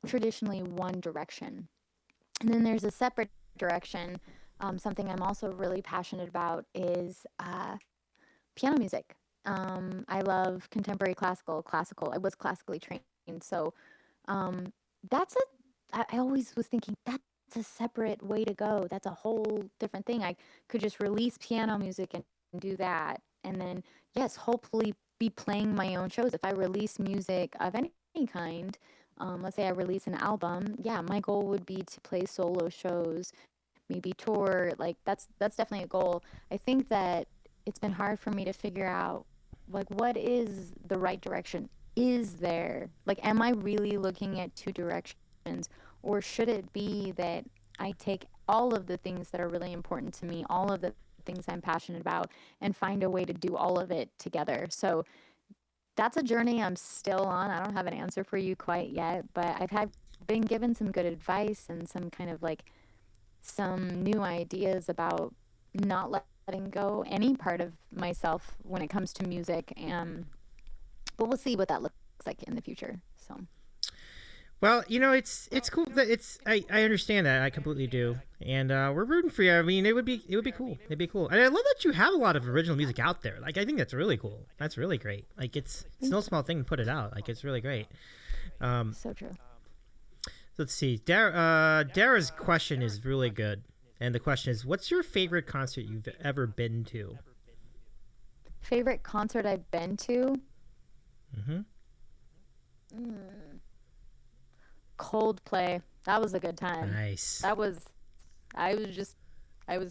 traditionally one direction. And then there's a separate direction. Something I'm also really passionate about is piano music. I love contemporary classical. I was classically trained, so um, that's I always was thinking that's a separate way to go. That's a whole different thing. I could just release piano music and do that, and then yes, hopefully be playing my own shows. If I release music of any kind, let's say I release an album, yeah, my goal would be to play solo shows, maybe tour. Like that's definitely a goal. I think that it's been hard for me to figure out like what is the right direction. Is there like am I really looking at two directions, or should it be that I take all of the things that are really important to me, all of the things I'm passionate about, and find a way to do all of it together? So that's a journey I'm still on. I don't have an answer for you quite yet, but been given some good advice and some kind of like some new ideas about not letting go any part of myself when it comes to music. But we'll see what that looks like in the future. So. Well, it's cool that I understand that. I completely do, and we're rooting for you. I mean, it would be cool. It'd be cool, and I love that you have a lot of original music out there. Like, I think that's really cool. That's really great. Like, it's no small thing to put it out. Like, it's really great. So true. Let's see. Dara's question is really good, and the question is, what's your favorite concert you've ever been to? Favorite concert I've been to? Mm-hmm. Coldplay. That was a good time. Nice. I was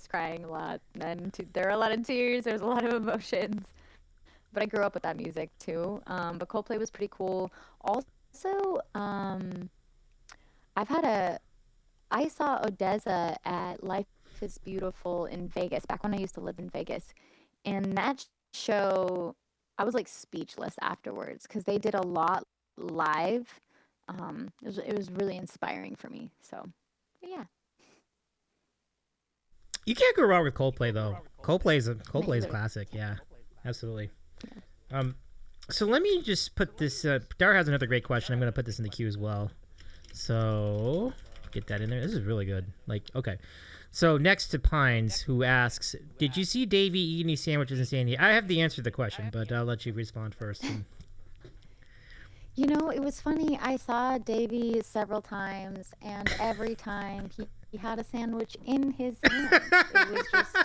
crying a lot, and there were a lot of tears. There was a lot of emotions, but I grew up with that music too. But Coldplay was pretty cool. Also, I saw Odessa at Life is Beautiful in Vegas back when I used to live in Vegas, and that show, I was like speechless afterwards because they did a lot live. It was really inspiring for me. So, yeah. You can't go wrong with Coldplay, though. Coldplay's a classic. Yeah, absolutely. Yeah. So let me just put this. Dara has another great question. I'm going to put this in the queue as well. So get that in there. This is really good. Like, okay. So next to Pines, who asks, "Did you see Davey eat any sandwiches in San Diego?" I have the answer to the question, but I'll let you respond first. You know, it was funny. I saw Davey several times, and every time he had a sandwich in his hand. It was just.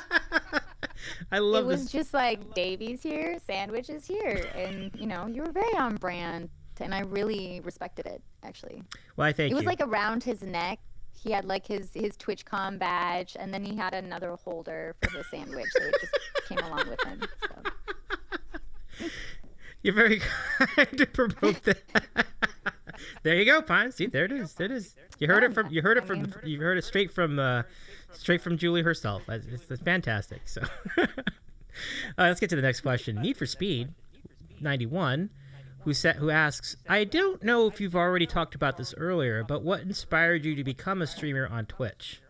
I love it this. It was just like, Davey's here, sandwich is here, and you were very on brand, and I really respected it, actually. Well, I thank you. It was like around his neck. He had like his TwitchCon badge, and then he had another holder for his sandwich, so it just came along with him. So. You're very kind to promote that. There you go, Pine. See, there it is. There it is. You heard it straight from Julie herself. It's fantastic. So, let's get to the next question. Need for Speed, 91, who asks, I don't know if you've already talked about this earlier, but what inspired you to become a streamer on Twitch?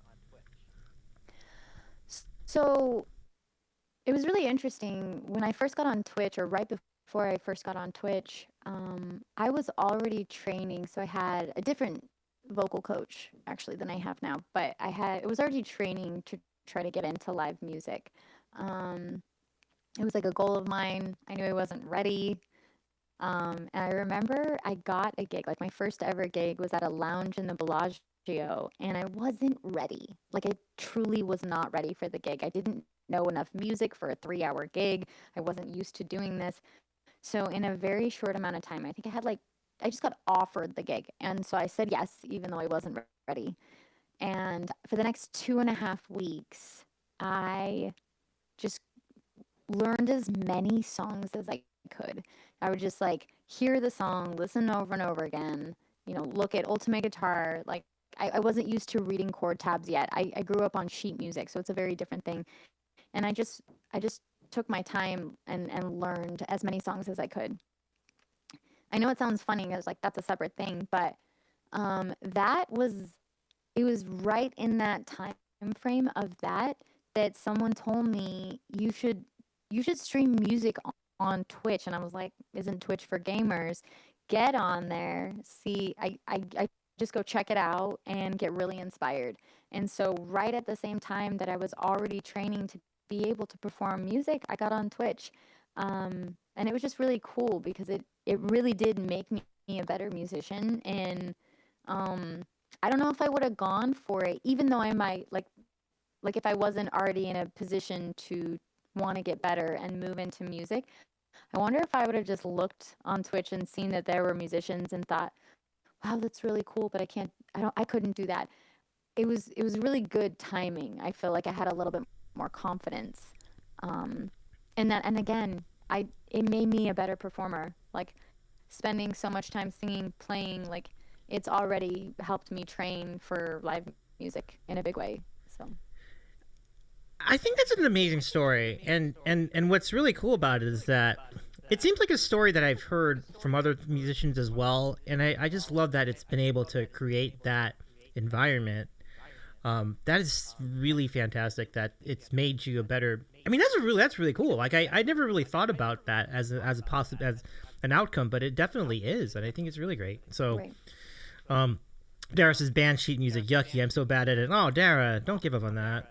So, it was really interesting when I first got on Twitch, or right before I first got on Twitch, I was already training, so I had a different vocal coach actually than I have now, but it was already training to try to get into live music. It was like a goal of mine. I knew I wasn't ready. And I remember I got a gig, like my first ever gig was at a lounge in the Bellagio, and I wasn't ready. Like I truly was not ready for the gig. I didn't know enough music for a 3-hour gig. I wasn't used to doing this. So in a very short amount of time, I think I just got offered the gig. And so I said yes, even though I wasn't ready. And for the next 2.5 weeks, I just learned as many songs as I could. I would just like hear the song, listen over and over again, look at Ultimate Guitar. Like I wasn't used to reading chord tabs yet. I grew up on sheet music, so it's a very different thing. And I just took my time and learned as many songs as I could. I know it sounds funny because like that's a separate thing, but it was right in that time frame of that someone told me you should stream music on Twitch, and I was like, isn't Twitch for gamers? Get on there. See, I just go check it out and get really inspired. And so right at the same time that I was already training to be able to perform music, I got on Twitch. And it was just really cool because it really did make me a better musician. And I don't know if I would have gone for it, even though I might like if I wasn't already in a position to want to get better and move into music. I wonder if I would have just looked on Twitch and seen that there were musicians and thought, wow, that's really cool, but I couldn't do that. It was really good timing. I feel like I had a little bit more confidence. And again, it made me a better performer. Like spending so much time singing, playing, like it's already helped me train for live music in a big way. So I think that's an amazing story, and what's really cool about it is that it seems like a story that I've heard from other musicians as well, and I just love that it's been able to create that environment. That is really fantastic. That it's made you a better. I mean, that's really cool. Like I never really thought about that as an outcome, but it definitely is, and I think it's really great. So, right. Dara says band sheet music, yucky. I'm so bad at it. Oh, Dara, don't give up on that.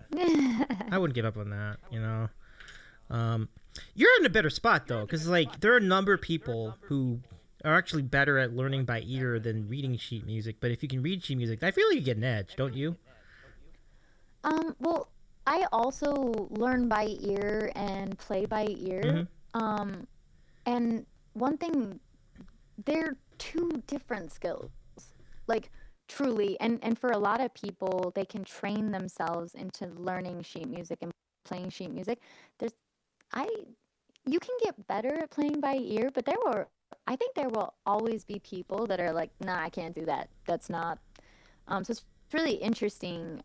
I wouldn't give up on that. You know, you're in a better spot though, because like there are a number of people who are actually better at learning by ear than reading sheet music. But if you can read sheet music, I feel like you get an edge, don't you? Well, I also learn by ear and play by ear. And one thing, they're two different skills. Like truly, and for a lot of people, they can train themselves into learning sheet music and playing sheet music. You can get better at playing by ear, but I think there will always be people that are like, nah, I can't do that. That's not. So it's really interesting.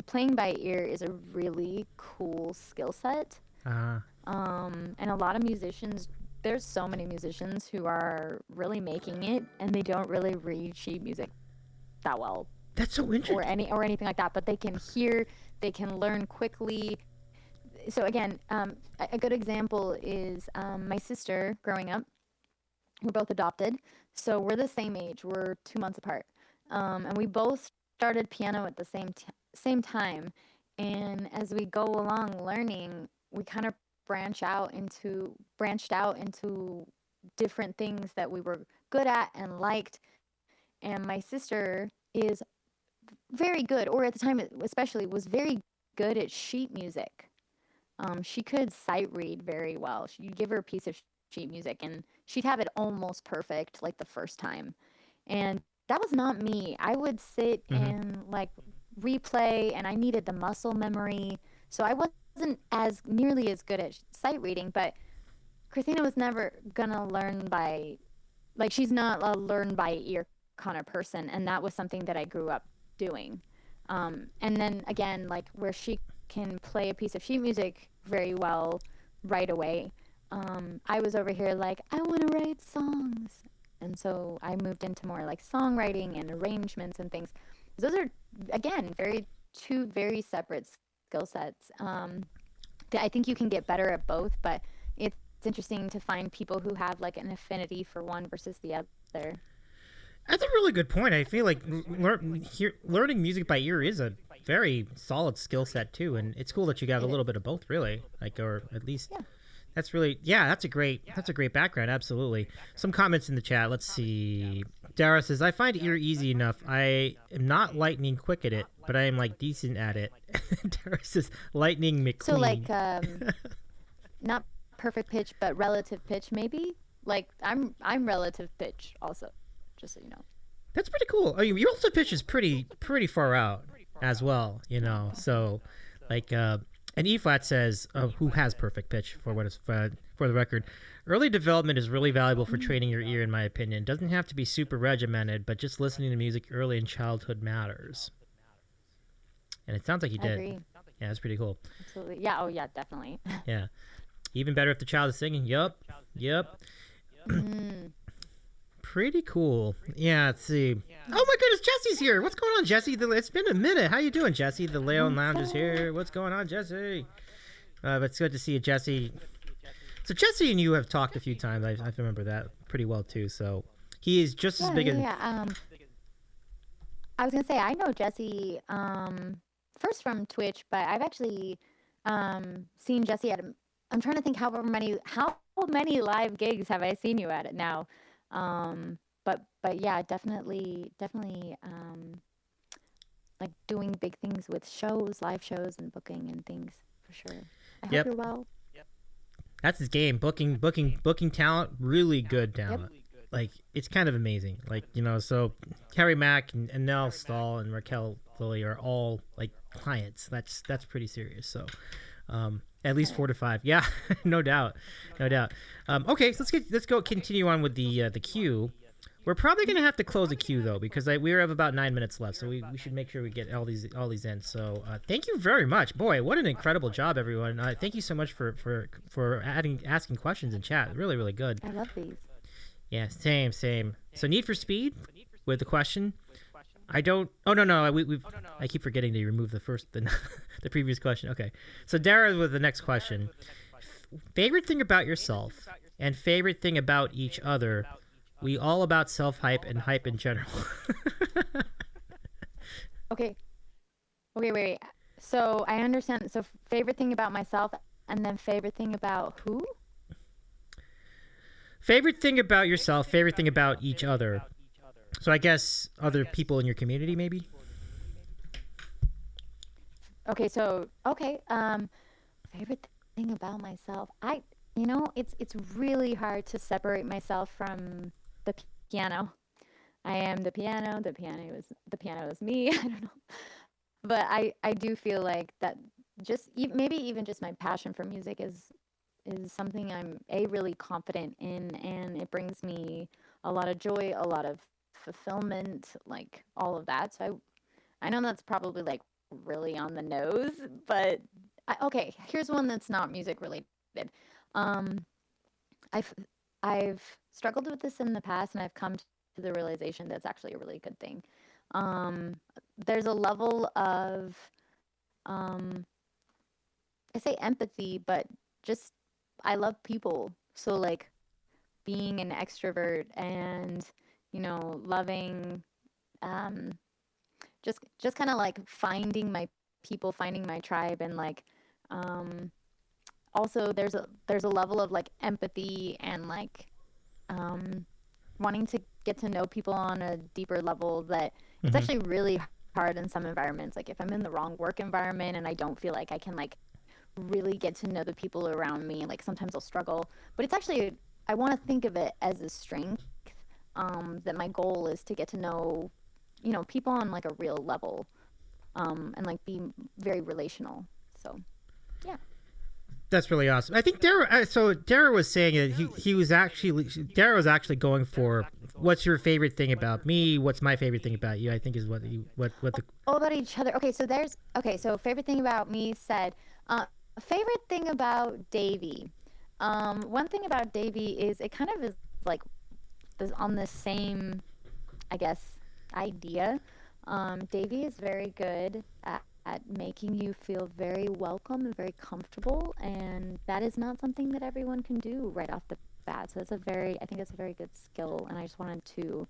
Playing by ear is a really cool skill set. And a lot of musicians, there's so many musicians who are really making it, and they don't really read sheet music that well. That's so interesting. Or anything like that, but they can hear, they can learn quickly. So again, a good example is my sister growing up. We're both adopted, so we're the same age. We're 2 months apart, and we both started piano at the same time. And as we go along learning, we kind of branched out into different things that we were good at and liked. And my sister is very good, or at the time especially, was very good at sheet music. She could sight read very well. You'd give her a piece of sheet music and she'd have it almost perfect like the first time. And that was not me. I would sit and like replay, and I needed the muscle memory. So I wasn't as nearly as good at sight reading, but Christina was never gonna learn by, like, she's not a learn by ear kind of person, and that was something that I grew up doing. And then again, like where she can play a piece of sheet music very well right away, I was over here like, I want to write songs. And so I moved into more like songwriting and arrangements and things. Those are, again, two very separate skill sets. I think you can get better at both, but it's interesting to find people who have like an affinity for one versus the other. That's a really good point. I feel like learning music by ear is a very solid skill set too, and it's cool that you got a little bit of both, really. Like, or at least, that's really, that's a great background. Absolutely. Some comments in the chat. Let's see. Dara says, "I find ear easy enough. I am not lightning quick at it, but I am like decent at it." Dara says, "Lightning McQueen." So like, not perfect pitch, but relative pitch, maybe. Like I'm relative pitch also. Just so you know. That's pretty cool. I mean, your relative pitch is pretty far out as well, you know. So, like, and E-flat says, who has perfect pitch for what is for the record. Early development is really valuable for training your ear, in my opinion. Doesn't have to be super regimented, but just listening to music early in childhood matters. and it sounds like you I did. agree. Yeah, that's pretty cool. Absolutely. Yeah. Oh, yeah, definitely. Yeah, even better if the child is singing. Yup. Pretty cool. Yeah, let's see. Oh my goodness, Jesse's here. What's going on, Jesse? It's been a minute. How you doing, Jesse? The Leon Lounge is here. What's going on, Jesse? It's good to see you, Jesse. So Jesse and you have talked a few times. I remember that pretty well too. So he is just as big as. I was gonna say I know Jesse first from Twitch, but I've actually seen Jesse at. I'm trying to think how many live gigs have I seen you at it now. But yeah, definitely like doing big things with live shows and booking and things for sure. I hope you're well. That's his game. Booking talent, really good talent. Like, it's kind of amazing. Like, so Carrie Mack and Annelle, Staal, and Raquel Lilly are all like clients. That's pretty serious. So at least 4 to 5. Yeah, no doubt. Okay, so let's go continue on with the queue. We're probably gonna have to close the queue though, because we have about 9 minutes left, so we should make sure we get all these in. So thank you very much, boy. What an incredible job, everyone. Thank you so much for asking questions in chat. Really, really good. I love these. Yeah, same. So Need for Speed with the question. I don't. Oh no. I keep forgetting to remove the previous question. Okay, so Dara with the next question. Favorite thing about yourself and favorite thing about each other. We all about self-hype and hype in general. Okay, wait. So I understand. So favorite thing about myself, and then favorite thing about who? Favorite thing about yourself, favorite thing about each other. So I guess other people in your community, maybe? Okay, favorite thing about myself. It's really hard to separate myself from the piano. I am the piano. The piano is me. I don't know, but I do feel like that. Maybe even just my passion for music is something I'm really confident in, and it brings me a lot of joy, a lot of fulfillment, like all of that. So I know that's probably like really on the nose, but okay. Here's one that's not music related. I've struggled with this in the past, and I've come to the realization that's actually a really good thing. There's a level of, I say empathy, but just I love people. So like being an extrovert and loving, just kind of like finding my people, finding my tribe, and like also there's a level of like empathy and like wanting to get to know people on a deeper level that it's actually really hard in some environments. Like if I'm in the wrong work environment and I don't feel like I can like really get to know the people around me, like sometimes I'll struggle, but it's actually, I want to think of it as a strength, that my goal is to get to know people on like a real level, and like be very relational. So yeah. That's really awesome. I think Dara was saying that Dara was actually going for what's your favorite thing about me, what's my favorite thing about you, I think is what the about each other. So favorite thing about me said, favorite thing about Davey. One thing about Davey is it kind of is like on the same, I guess, idea. Davey is very good at making you feel very welcome and very comfortable, and that is not something that everyone can do right off the bat. So I think it's a very good skill, and I just wanted to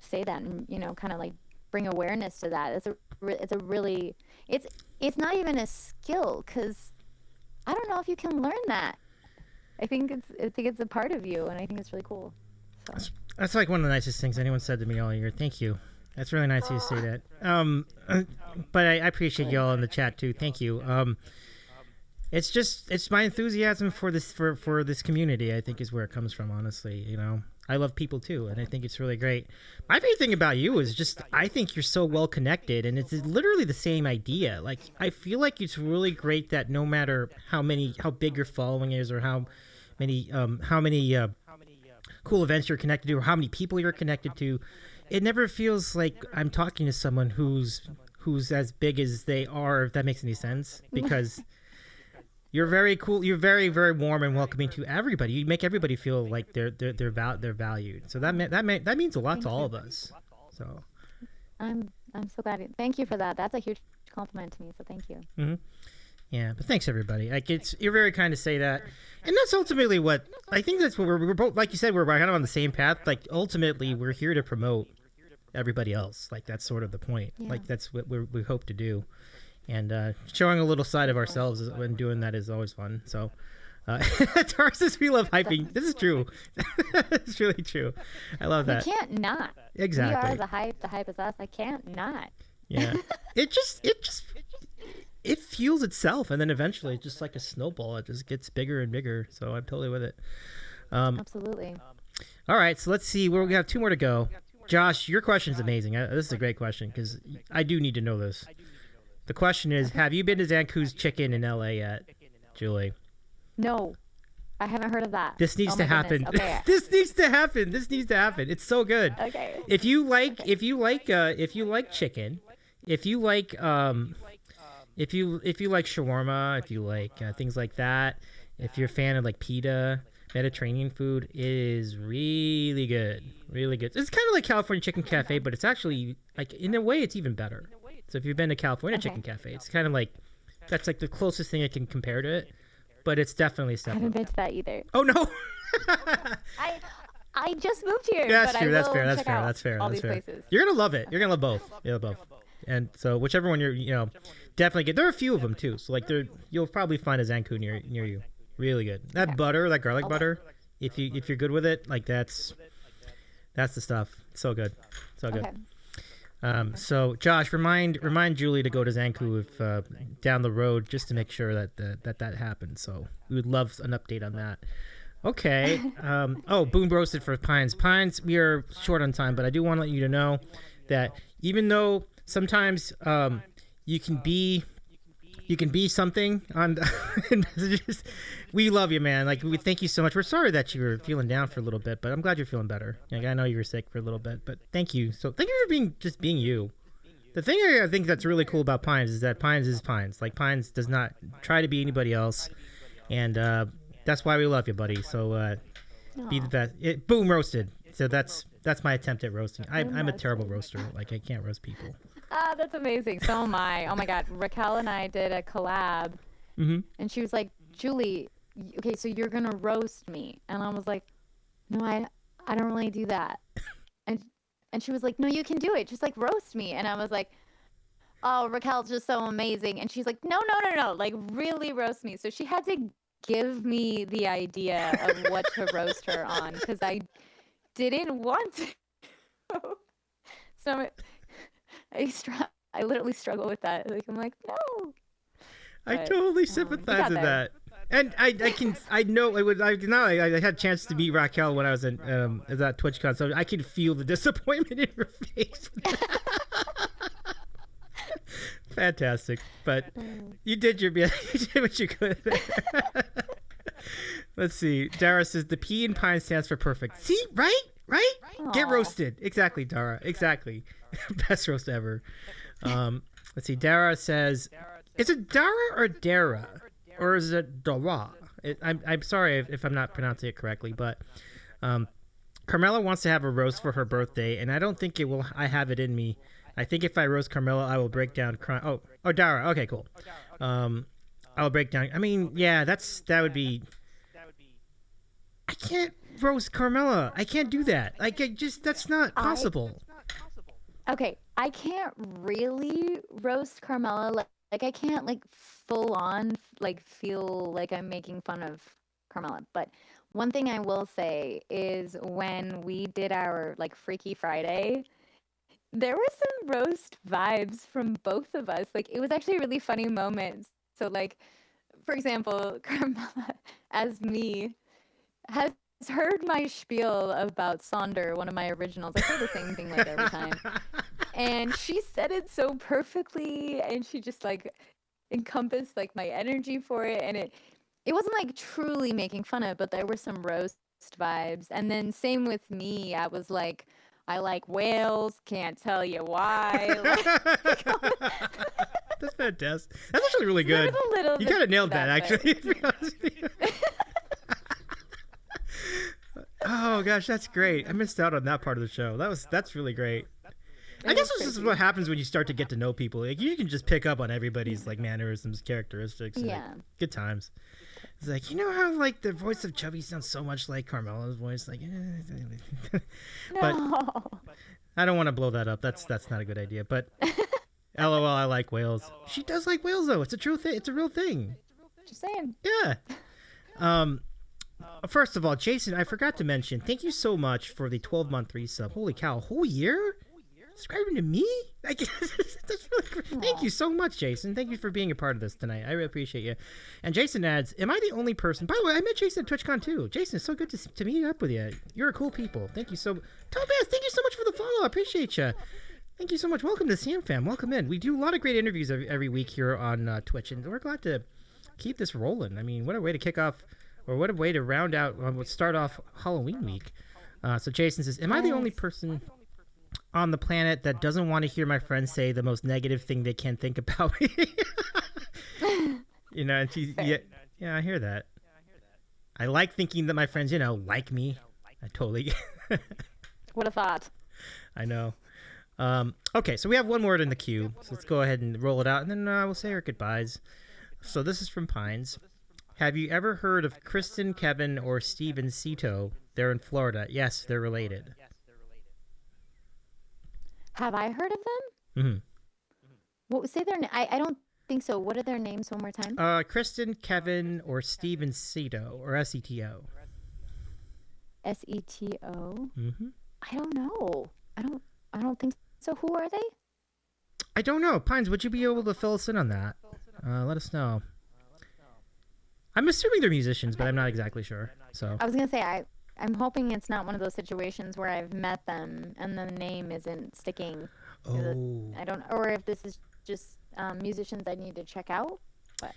say that and kind of like bring awareness to that. It's not even a skill, because I don't know if you can learn that. I think it's a part of you, and I think it's really cool. So. That's like one of the nicest things anyone said to me all year. Thank you. That's really nice of you to say that. But I appreciate you all in the chat too. Thank you. It's my enthusiasm for this community, I think, is where it comes from, honestly. I love people too, and I think it's really great. My favorite thing about you is just I think you're so well connected, and it's literally the same idea. Like I feel like it's really great that no matter how big your following is, or how many cool events you're connected to, or how many people you're connected to, it never feels like I'm talking to someone who's who's as big as they are, if that makes any sense, because you're very cool. You're very, very warm and welcoming to everybody. You make everybody feel like they're valued. So that means a lot to all of us. So I'm so glad. Thank you for that. That's a huge compliment to me. So thank you. Mm-hmm. Yeah, but thanks everybody. Like you're very kind to say that, and that's ultimately what I think. That's what we're both, like you said, we're kind of on the same path. Like ultimately, we're here to promote everybody else. Like that's sort of the point. Yeah. Like that's what we hope to do. And showing a little side of ourselves when doing that is always fun. So, Tara says we love hyping. This is true. It's really true. I love that. We can't not. Exactly. We are the hype. The hype is us. I can't not. Yeah. It fuels itself, and then eventually, just like a snowball, it just gets bigger and bigger. So I'm totally with it. Absolutely. All right. So let's see. We have 2 more to go. Josh, your question is amazing. This is a great question because I do need to know this. The question is, have you been to Zanku's Chicken in LA yet, Julie? No, I haven't heard of that. This needs to happen. Okay. This needs to happen. This needs to happen. It's so good. Okay. If you like chicken, if you like shawarma, if you like things like that, if you're a fan of like pita, Mediterranean food, it is really good. Really good. It's kind of like California Chicken Cafe, but it's actually like in a way it's even better. So if you've been to California Chicken Cafe, it's kind of like that's like the closest thing I can compare to it, but it's definitely a step I haven't up. been to that either. Oh no. I just moved here. Yeah, that's but true. I That's will fair. That's check fair. out That's fair. all That's these fair. places. You're gonna love it. You're gonna love both. You'll love both. And so whichever one definitely get. There are a few of them too. So like you'll probably find a Zanku near you. Really good. That butter, that garlic butter. If you're good with it, like that's the stuff. So good. So good. Okay. So Josh, remind Julie to go to Zanku if down the road, just to make sure that happens. So we would love an update on that. Okay. Boom roasted for Pines. Pines, we are short on time, but I do want to let you to know that even though sometimes you can be something on messages, we love you, man. Like we thank you so much. We're sorry that you were feeling down for a little bit, but I'm glad you're feeling better. Like I know you were sick for a little bit, but thank you. So thank you for being you. The thing I think that's really cool about Pines is that Pines is Pines. Like Pines does not try to be anybody else, and that's why we love you, buddy. So be the best. Boom roasted. So that's my attempt at roasting. I'm a terrible roaster. Like I can't roast people. That's amazing. So am I. Oh my God. Raquel and I did a collab, and she was like, Julie, okay, so you're gonna roast me, and I was like, no, I don't really do that, and she was like, no, you can do it, just like roast me, and I was like, oh, Raquel's just so amazing, and she's like, no, like really roast me. So she had to give me the idea of what to roast her on because I didn't want to. So I literally struggle with that. Like I'm like, no. I totally sympathize with that. And I know it would. I had a chance to meet Raquel when I was at TwitchCon, so I can feel the disappointment in her face. Fantastic, but you did what you could. Let's see. Dara says the P in Pine stands for perfect. See, right? Aww. Get roasted. Exactly, Dara. Exactly. Best roast ever. Let's see. Dara says, is it Dara or Dara? Or is it Dara? I'm sorry if I'm not pronouncing it correctly, but Carmela wants to have a roast for her birthday, and I don't think it will. I have it in me. I think if I roast Carmela, I will break down crying. Oh, Dara. Okay, cool. I'll break down. I mean, yeah, that would be. I can't roast Carmela. I can't do that. That's not possible. Okay, I can't really roast Carmela. Like I can't like full on like feel like I'm making fun of Carmela. But one thing I will say is when we did our like Freaky Friday, there were some roast vibes from both of us. Like it was actually a really funny moment. So like, for example, Carmela as me has heard my spiel about Sonder, one of my originals. I say the same thing like every time. And she said it so perfectly, and she just like encompassed like my energy for it, and it wasn't like truly making fun of, but there were some roast vibes. And then same with me, I was like, I like whales. Can't tell you why. That's fantastic. That's actually really good. You kind of nailed that, actually. To be honest with you. Oh gosh, that's great. I missed out on that part of the show. That's really great. I guess this is what happens when you start to get to know people. Like you can just pick up on everybody's like mannerisms, characteristics. Yeah. Like, good times. It's like, you know how like the voice of Chubby sounds so much like Carmela's voice, like. But I don't want to blow that up. That's not a good idea. But LOL, I like whales. She does like whales though. It's a true thing. It's a real thing. Just saying. Yeah. First of all, Jason, I forgot to mention, thank you so much for the 12-month resub. Holy cow, a whole year? Subscribing to me? Like, that's really great. Thank you so much, Jason. Thank you for being a part of this tonight. I really appreciate you. And Jason adds, am I the only person? By the way, I met Jason at TwitchCon too. Jason, it's so good to meet up with you. You're a cool people. Thank you so much. Tobias, thank you so much for the follow. I appreciate you. Thank you so much. Welcome to Sam Fam. Welcome in. We do a lot of great interviews every week here on Twitch, and we're glad to keep this rolling. I mean, what a way to kick off, or what a way to round out, start off Halloween week. So Jason says, am I the only person on the planet that doesn't want to hear my friends say the most negative thing they can think about me? You know, and she's, yeah, I hear that. I like thinking that my friends, like me. I totally. What a thought. I know. Okay, so we have one word in the queue. So let's go ahead and roll it out, and then we'll say our goodbyes. So this is from Pines. Have you ever heard of Kristen, Kevin, or Steven Cito? They're in Florida. Yes, they're related. Have I heard of them? Mm-hmm. What say their name? I don't think so. What are their names one more time? Kristen, Kevin, or Steven Cito, or SETO. SETO? Mm-hmm. I don't know. I don't think so. Who are they? I don't know. Pines, would you be able to fill us in on that? Let us know. I'm assuming they're musicians, but I'm not exactly sure. So I was gonna say I'm hoping it's not one of those situations where I've met them and the name isn't sticking. Oh. I don't, or if this is just musicians I need to check out. But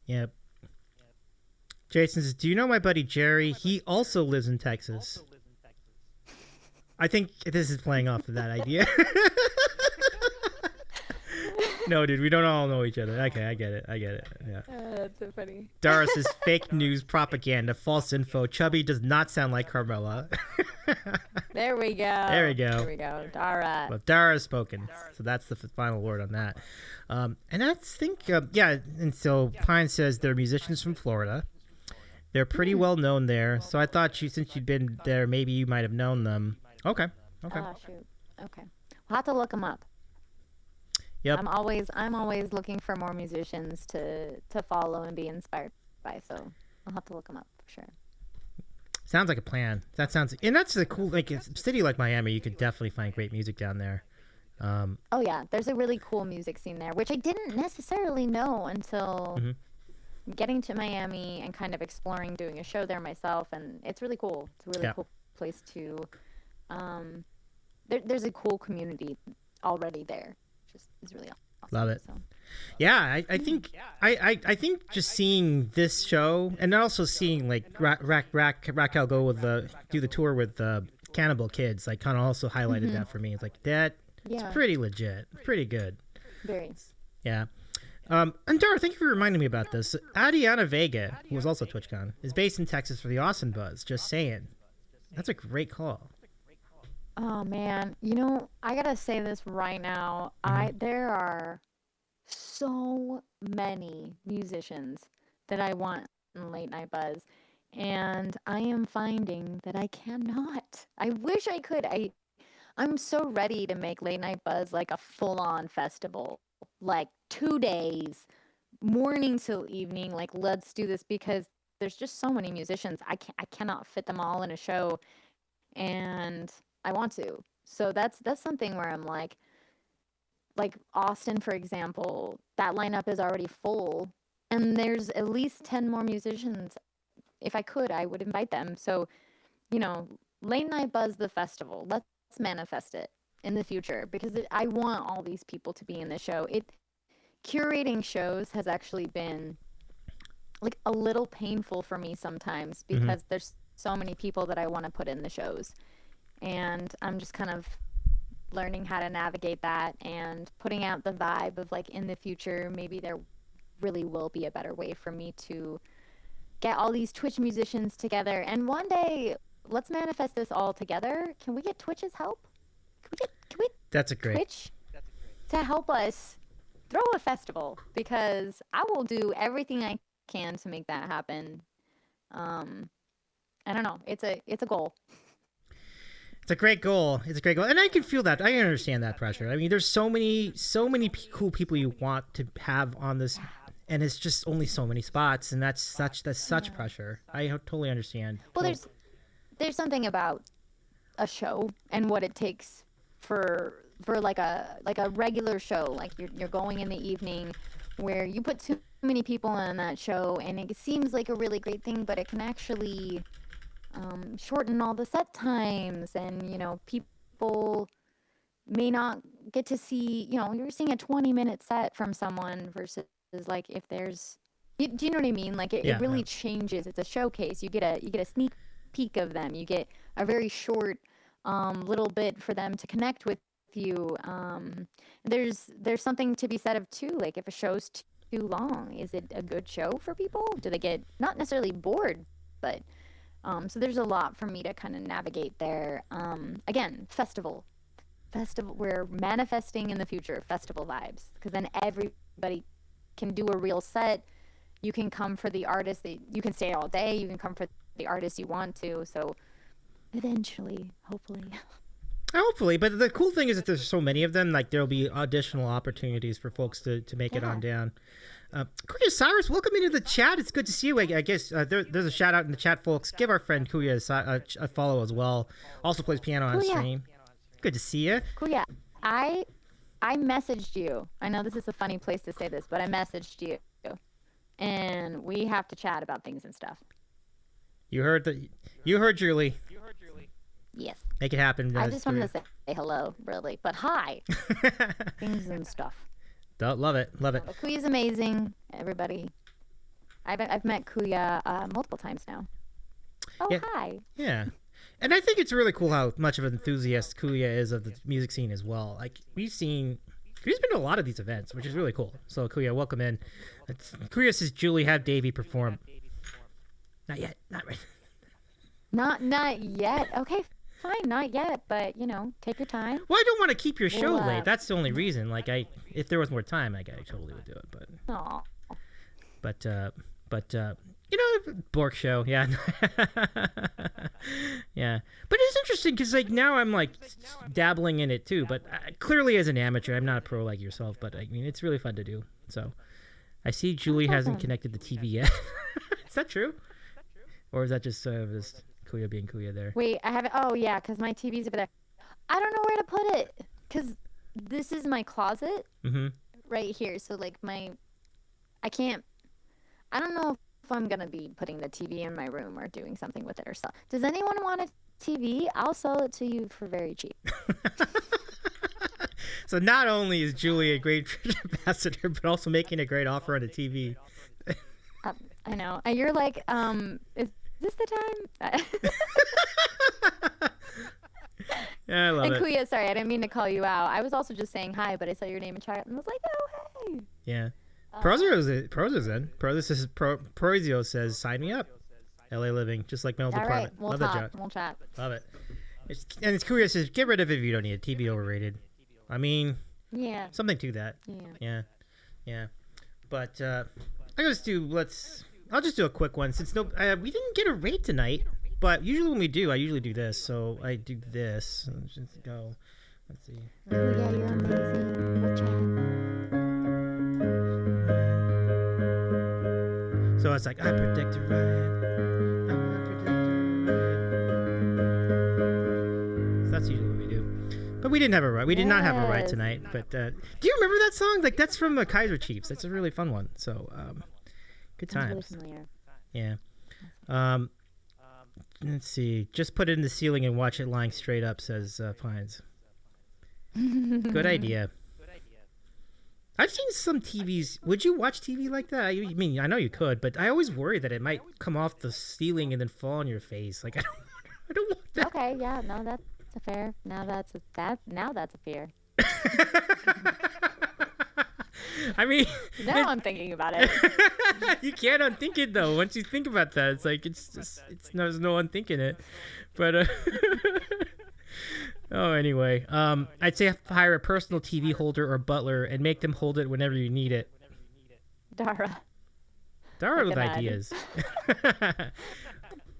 yep. Jason says, do you know my buddy Jerry? He also lives in Texas. I think this is playing off of that idea. No, dude, we don't all know each other. Okay, I get it. Yeah. That's so funny. Dara says, fake news, propaganda, false info. Chubby does not sound like Carmela. There we go. There we go. There we go. Dara. Well, Dara has spoken. So that's the final word on that. And I think, yeah, and so Pine says they're musicians from Florida. They're pretty well known there. So I thought since you'd been there, maybe you might have known them. Okay. Oh, shoot. Okay. We'll have to look them up. Yep. I'm always looking for more musicians to follow and be inspired by. So I'll have to look them up for sure. Sounds like a plan. And that's the cool, like a city like Miami, you could definitely find great music down there. Oh yeah, there's a really cool music scene there, which I didn't necessarily know until getting to Miami and kind of exploring doing a show there myself, and it's really cool. It's a really cool place to. There's a cool community already there. It's really awesome. Love it. So. Yeah, I think think just seeing this show and also seeing like Raquel go do the tour with Cannibal Kids, like kind of also highlighted that for me. It's like that. Yeah. It's pretty legit, pretty good. Very. Yeah. And Dara, thank you for reminding me about this. Adiana Vega, who was also TwitchCon, is based in Texas for the Awesome Buzz. Just saying, that's a great call. Oh man, I gotta say this right now. There are so many musicians that I want in Late Night Buzz, and I am finding that I cannot. I wish I could. I'm so ready to make Late Night Buzz like a full-on festival, like 2 days, morning till evening. Like, let's do this, because there's just so many musicians. I cannot fit them all in a show, and I want to. So that's something where I'm like Austin, for example, that lineup is already full, and there's at least 10 more musicians. If I could, I would invite them. So, Late Night Buzz, the festival, let's manifest it in the future, because I want all these people to be in the show. Curating shows has actually been like a little painful for me sometimes, because there's so many people that I want to put in the shows. and I'm just kind of learning how to navigate that and putting out the vibe of like in the future maybe there really will be a better way for me to get all these Twitch musicians together, and one day let's manifest this all together. Can we get Twitch's help? Can we That's a great. Twitch to help us throw a festival, because I will do everything I can to make that happen. I don't know. It's a goal. It's a great goal. It's a great goal, and I can feel that. I understand that pressure. I mean, there's so many cool people you want to have on this, and it's just only so many spots, and that's such pressure. I totally understand. Well, there's something about a show and what it takes for like a regular show. Like you're going in the evening, where you put too many people on that show, and it seems like a really great thing, but it can actually shorten all the set times, and people may not get to see, you're seeing a 20-minute set from someone versus like if there's, do you know what I mean? Like it really changes. It's a showcase. You get a sneak peek of them. You get a very short little bit for them to connect with you. There's something to be said of too, like if a show's too long, is it a good show for people? Do they get not necessarily bored, but so there's a lot for me to kind of navigate there. Again, festival, we're manifesting in the future, festival vibes, because then everybody can do a real set. You can come for the artist, you can stay all day, you can come for the artist you want to. So eventually, hopefully, but the cool thing is that there's so many of them, like there'll be additional opportunities for folks to make it on down. Kuya Cyrus, welcome into the chat. It's good to see you. I guess there's a shout out in the chat, folks. Give our friend Kuya a follow as well. Also plays piano on stream. Good to see you. Kuya, I messaged you. I know this is a funny place to say this, but I messaged you, and we have to chat about things and stuff. You heard Julie. Yes. Make it happen. I just wanted to say hello, really, but hi. Things and stuff. Love it. Kuya's amazing, everybody. I've met Kuya multiple times now. Oh, yeah. Hi. Yeah. And I think it's really cool how much of an enthusiast Kuya is of the music scene as well. Like Kuya's been to a lot of these events, which is really cool. So Kuya, welcome in. Kuya says, Julie, have Davey perform. Not yet. Not right. Not yet. Okay, fine, not yet, but take your time. Well, I don't want to keep your show late. That's the only reason. Like if there was more time, I totally would do it. But Aww. But Bork show, yeah. Yeah, but it's interesting because like now I'm like dabbling in it too, but clearly as an amateur, I'm not a pro like yourself, but I mean it's really fun to do. So I see Julie hasn't connected the TV yet. Is that true? Or is that just just Kuya being Kuya there? Wait, I have it. Oh yeah, because my TV's over there. I don't know where to put it because this is my closet right here. So like I can't. I don't know if I'm gonna be putting the TV in my room or doing something with it or so. Does anyone want a TV? I'll sell it to you for very cheap. So not only is Julie a great ambassador, but also making a great offer on a TV. I know. And you're like, is this the time? Yeah, I love it. And Kuya, sorry, I didn't mean to call you out. I was also just saying hi, but I saw your name in chat and was like, oh, hey. Yeah. Prozio's in. Prozio says, sign me up. LA living, just like Mental Department. Right. Love that job. We'll chat. Love it. And it's curious, says, get rid of it if you don't need it. TV overrated. I mean, yeah, something to that. Yeah. But I'll just do a quick one since we didn't get a rate tonight. But usually when we do, I usually do this. So I do this. Let's just go. Let's see. Oh yeah, you're amazing. We'll chat. So it's like, I predict it right. So that's usually what we do. But we didn't have a right. We did not have a right tonight. But do you remember that song? Like, that's from the Kaiser Chiefs. That's a really fun one. So, good times. Really familiar. Yeah. Let's see. Just put it in the ceiling and watch it lying straight up, says Pines. Good idea. I've seen some TVs. Would you watch TV like that? I mean, I know you could, but I always worry that it might come off the ceiling and then fall on your face. Like, I don't want that. Okay, yeah, no, that's That's a fair. Now that's a fear. I mean, Now I'm thinking about it. you can't unthink it though. Once you think about that, it's like there's no unthinking it. But oh, anyway, I'd say hire a personal TV holder or butler and make them hold it whenever you need it. Dara With ideas.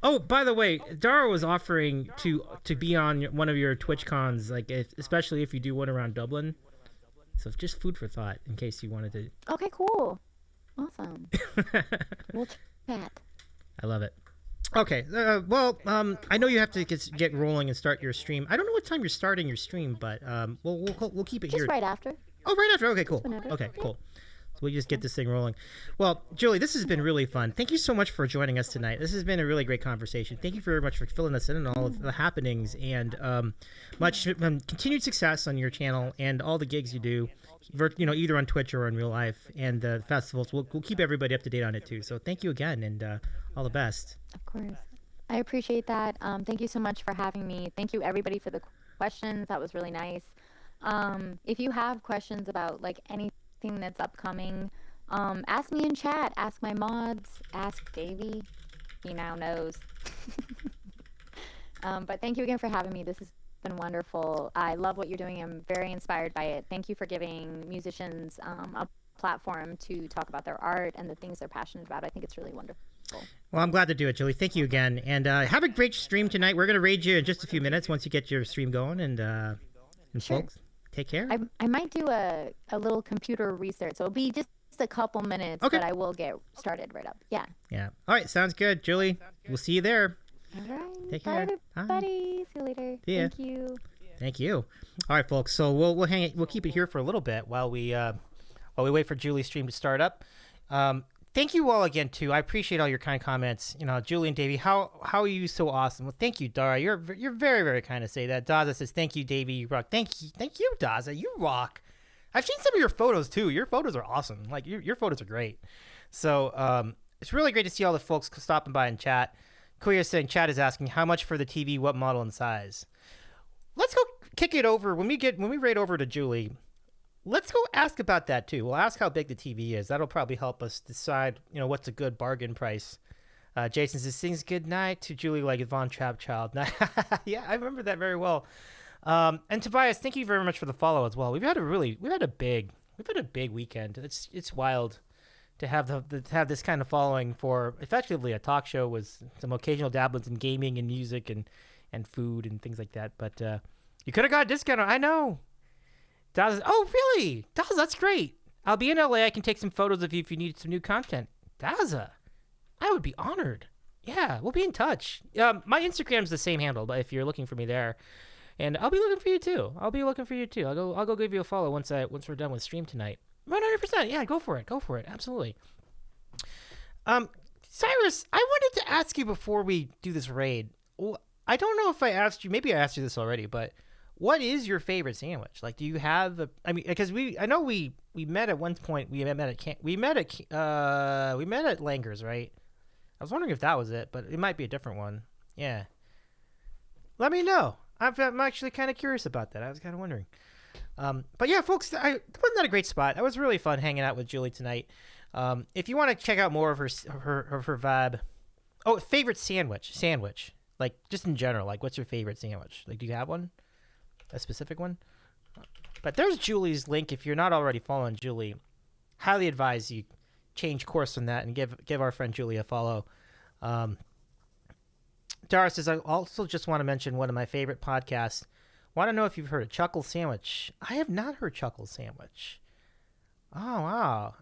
Oh, by the way, Dara was offering to be on one of your TwitchCons, like especially if you do one around Dublin. So just food for thought in case you wanted to. Okay, cool. Awesome. We'll chat. I love it. Okay, well, I know you have to get rolling and start your stream. I don't know what time you're starting your stream, but we'll keep it Just here. right after. Oh, right after. Okay, cool. Whenever. Okay, cool. So we just get this thing rolling. Well, Julie, this has been really fun. Thank you so much for joining us tonight. This has been a really great conversation. Thank you very much for filling us in on all of the happenings and much continued success on your channel and all the gigs you do, either on Twitch or in real life and the festivals. We'll keep everybody up to date on it too. So thank you again and all the best. Of course. I appreciate that. Thank you so much for having me. Thank you everybody for the questions. That was really nice. If you have questions about like anything that's upcoming, ask me in chat, ask my mods, ask Davey. He now knows. But thank you again for having me. This has been wonderful. I love what you're doing. I'm very inspired by it. Thank you for giving musicians a platform to talk about their art and the things they're passionate about. I think it's really wonderful. Well, I'm glad to do it, Julie. Thank you again. And have a great stream tonight. We're going to raid you in just a few minutes once you get your stream going. And Sure. Folks, take care. I might do a little computer research, so it'll be just a couple minutes, Okay. but I will get started right up. Yeah. Yeah. All right. Sounds good, Julie. We'll see you there. All right. Take Bye, care. everybody. See you later. See ya. Thank you. Thank you. All right, folks. So we'll keep it here for a little bit while we wait for Julie's stream to start up. Thank you all again too. I appreciate all your kind comments. Julie and Davey, how are you so awesome? Well, thank you, Dara. You're very, very kind to say that. Daza says thank you, Davey. You rock. Thank you, Daza. You rock. I've seen some of your photos too. Your photos are awesome. Like your photos are great. So it's really great to see all the folks stopping by and chat. Koya saying chat is asking how much for the TV, what model and size. Let's go kick it over when we raid over to Julie. Let's go ask about that too. We'll ask how big the TV is. That'll probably help us decide, what's a good bargain price. Jason says, "Sings good night to Julie like Yvonne Trapchild." Yeah, I remember that very well. And Tobias, thank you very much for the follow as well. We've had a big weekend. It's wild to have have this kind of following for effectively a talk show with some occasional dabblings in gaming and music and food and things like that. But you could have got a discount. I know. Daz, oh really? Daz, that's great. I'll be in LA. I can take some photos of you if you need some new content. Daza, I would be honored. Yeah, we'll be in touch. My Instagram's the same handle, but if you're looking for me there, and I'll be looking for you too. I'll go give you a follow once we're done with stream tonight. 100%. Yeah, go for it. Absolutely. Cyrus, I wanted to ask you before we do this raid. I don't know if I asked you. Maybe I asked you this already, but what is your favorite sandwich? Like, do you have because I know we met at one point. We met at Langer's, right? I was wondering if that was it, but it might be a different one. Yeah. Let me know. I'm actually kind of curious about that. I was kind of wondering. But yeah, folks, wasn't that a great spot? That was really fun hanging out with Julie tonight. If you want to check out more of her vibe. Oh, favorite sandwich. Like, just in general, like, what's your favorite sandwich? Like, do you have one? A specific one? But there's Julie's link. If you're not already following Julie, highly advise you change course from that and give our friend Julie a follow. Dara says, I also just want to mention one of my favorite podcasts. Want to know if you've heard of Chuckle Sandwich. I have not heard Chuckle Sandwich. Oh, wow.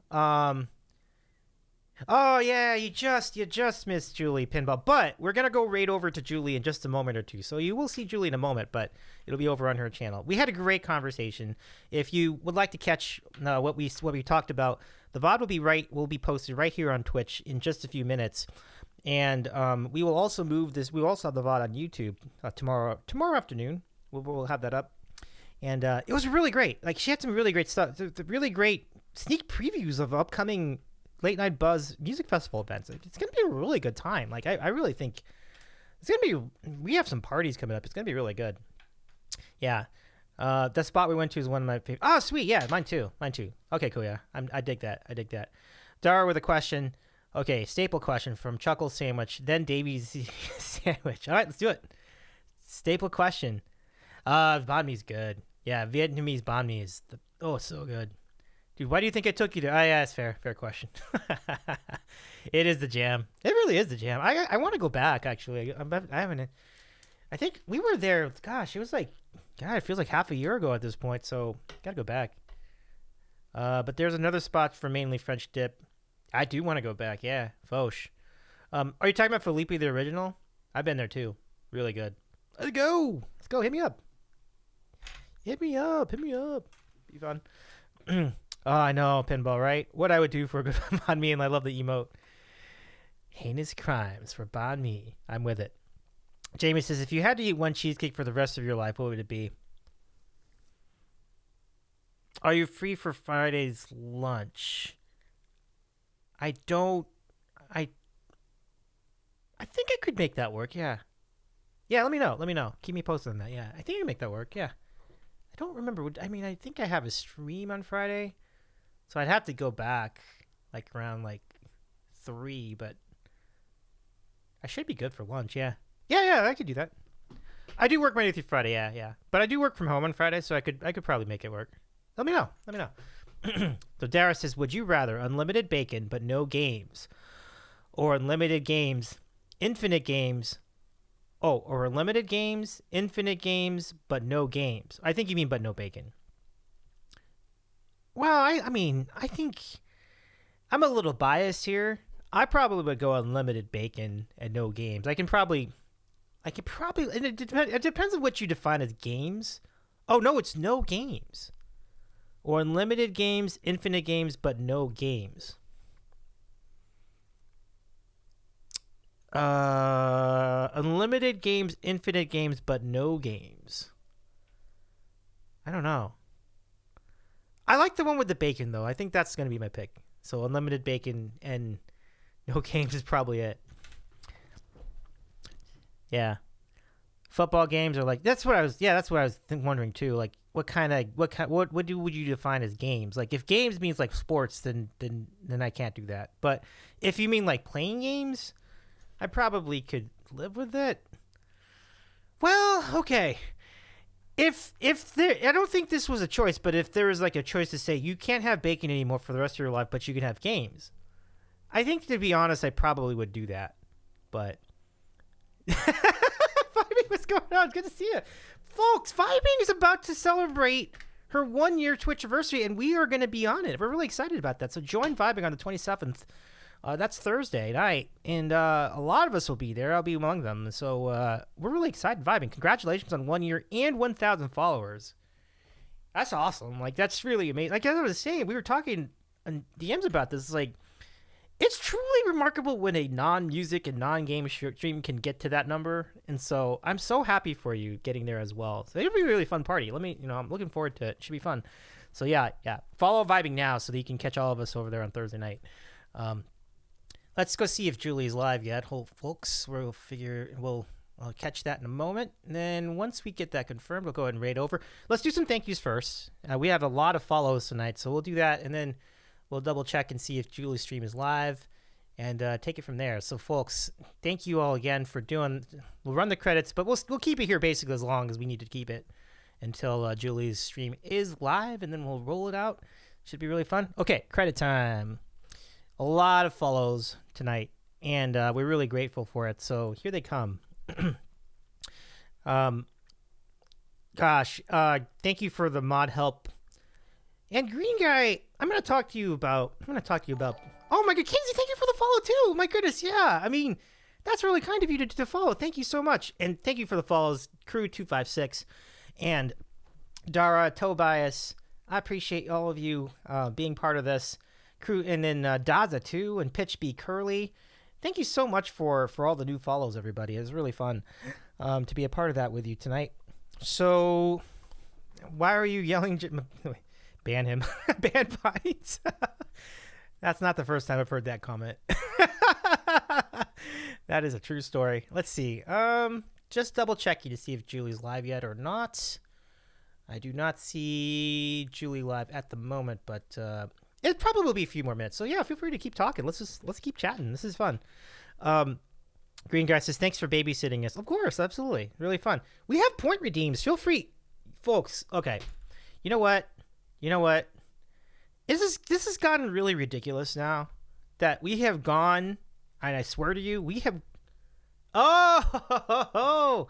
Oh, yeah, you just missed Julie Pinball. But we're going to go right over to Julie in just a moment or two. So you will see Julie in a moment, but it'll be over on her channel. We had a great conversation. If you would like to catch what we talked about, the VOD will be posted right here on Twitch in just a few minutes. And we will also move this. We will also have the VOD on YouTube tomorrow afternoon. We'll have that up. And it was really great. Like, she had some really great stuff. The really great sneak previews of upcoming Late Night Buzz music festival events. It's going to be a really good time. Like, I really think it's going to be, we have some parties coming up. It's going to be really good. Yeah. The spot we went to is one of my favorite. Oh, sweet. Yeah, mine too. Okay, cool. Yeah, I dig that. Dara with a question. Okay, staple question from Chuckle Sandwich, then Davies Sandwich. All right, let's do it. Staple question. Banh mi's good. Yeah, Vietnamese banh mi is so good. Dude, why do you think I took you there? Oh, yeah, it's fair question. It is the jam. It really is the jam. I want to go back, actually. I think we were there, gosh, it was like, God, it feels like half a year ago at this point, so gotta go back. But there's another spot for mainly French dip. I do want to go back, yeah, Foch. Are you talking about Felipe the original? I've been there too. Really good. Let's go. Hit me up. Be fun. Oh, I know, Pinball, right? What I would do for a good banh mi, and I love the emote. Heinous crimes for banh mi. I'm with it. Jamie says, if you had to eat one cheesecake for the rest of your life, what would it be? Are you free for Friday's lunch? I think I could make that work, yeah. Yeah, let me know. Keep me posted on that, yeah. I think I can make that work, yeah. I don't remember. I think I have a stream on Friday, so I'd have to go back, like, around, 3, but I should be good for lunch, yeah. Yeah, I could do that. I do work Monday through Friday, yeah. But I do work from home on Friday, so I could probably make it work. Let me know. So Dara says, would you rather unlimited bacon but no games, or unlimited games, infinite games? Oh, or unlimited games, infinite games, but no games. I think you mean but no bacon. Well, I think I'm a little biased here. I probably would go unlimited bacon and no games. I could probably, and it depends on what you define as games. Oh, no, it's no games. Or unlimited games, infinite games, but no games. Unlimited games, infinite games, but no games. I don't know. I like the one with the bacon, though. I think that's going to be my pick. So unlimited bacon and no games is probably it. Yeah. Football games are that's what I was wondering too. Like, what would you define as games? Like, if games means like sports, then I can't do that. But if you mean like playing games, I probably could live with it. Well, okay. If there, I don't think this was a choice, but if there was like a choice to say you can't have bacon anymore for the rest of your life, but you can have games, I think, to be honest, I probably would do that. But Vibing, what's going on? Good to see you, folks. Vibing is about to celebrate her 1-year Twitch anniversary, and we are going to be on it. We're really excited about that. So join Vibing on the 27th. That's Thursday night, and a lot of us will be there. I'll be among them. So we're really excited, Vibing. Congratulations on 1 year and 1,000 followers. That's awesome. Like, that's really amazing. Like, as I was saying, we were talking on DMs about this. Like, it's truly remarkable when a non-music and non-game stream can get to that number. And so I'm so happy for you getting there as well. So it'll be a really fun party. I'm looking forward to it. It should be fun. So yeah. Follow Vibing now so that you can catch all of us over there on Thursday night. Let's go see if Julie's live yet, folks. I'll catch that in a moment. And then once we get that confirmed, we'll go ahead and raid over. Let's do some thank yous first. We have a lot of follows tonight, so we'll do that, and then we'll double check and see if Julie's stream is live, and take it from there. So, folks, thank you all again for doing. We'll run the credits, but we'll keep it here basically as long as we need to keep it until Julie's stream is live, and then we'll roll it out. Should be really fun. Okay, credit time. A lot of follows tonight, and we're really grateful for it. So here they come. Thank you for the mod help. And Green Guy, I'm gonna talk to you about. Oh my God, Kinsey, thank you for the follow too. My goodness, yeah. I mean, that's really kind of you to follow. Thank you so much, and thank you for the follows, Crew256, and Dara, Tobias. I appreciate all of you being part of this crew, and then Daza too, and Pitch B Curly. Thank you so much for all the new follows, everybody. It was really fun to be a part of that with you tonight. So, why are you yelling? Ban him. Ban Bites. That's not the first time I've heard that comment. That is a true story. Let's see. Just double checking to see if Julie's live yet or not. I do not see Julie live at the moment, but it probably will be a few more minutes. So yeah, feel free to keep talking. Let's keep chatting. This is fun. Green Guy says, thanks for babysitting us. Of course, absolutely. Really fun. We have point redeems. Feel free, folks. Okay. You know what? This has gotten really ridiculous now that we have gone, and I swear to you, we have. Oh,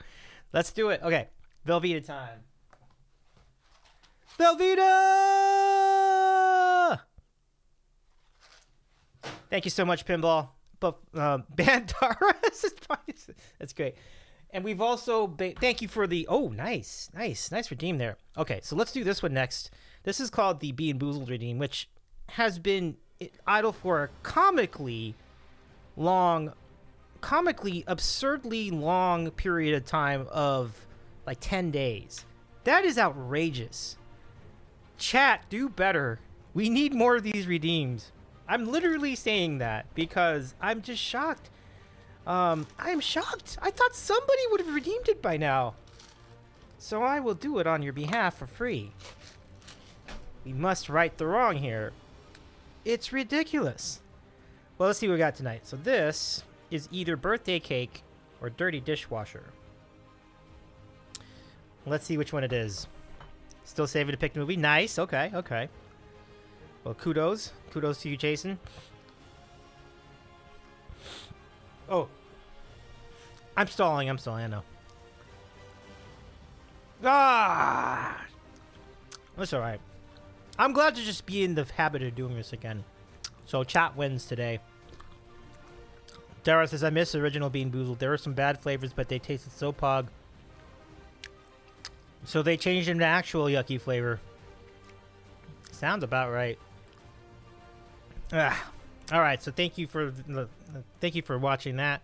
let's do it. Okay. Velveeta time. Velveeta! Thank you so much, Pinball. But Bandara, that's great. And we've also thank you for the nice redeem there. Okay, so let's do this one next. This is called the Bean Boozled redeem, which has been idle for a comically absurdly long period of time of like 10 days. That is outrageous. Chat, do better. We need more of these redeems. I'm literally saying that because I'm just shocked. I'm shocked. I thought somebody would have redeemed it by now. So I will do it on your behalf for free. We must right the wrong here. It's ridiculous. Well, let's see what we got tonight. So this is either birthday cake or dirty dishwasher. Let's see which one it is. Still saving to pick the movie. Nice. Okay. Well, kudos. Kudos to you, Jason. Oh. I'm stalling, I know. Ah! That's alright. I'm glad to just be in the habit of doing this again. So, chat wins today. Dara says, I miss original Bean Boozled. There were some bad flavors, but they tasted so pog. So they changed them to actual yucky flavor. Sounds about right. All right, so thank you for watching that.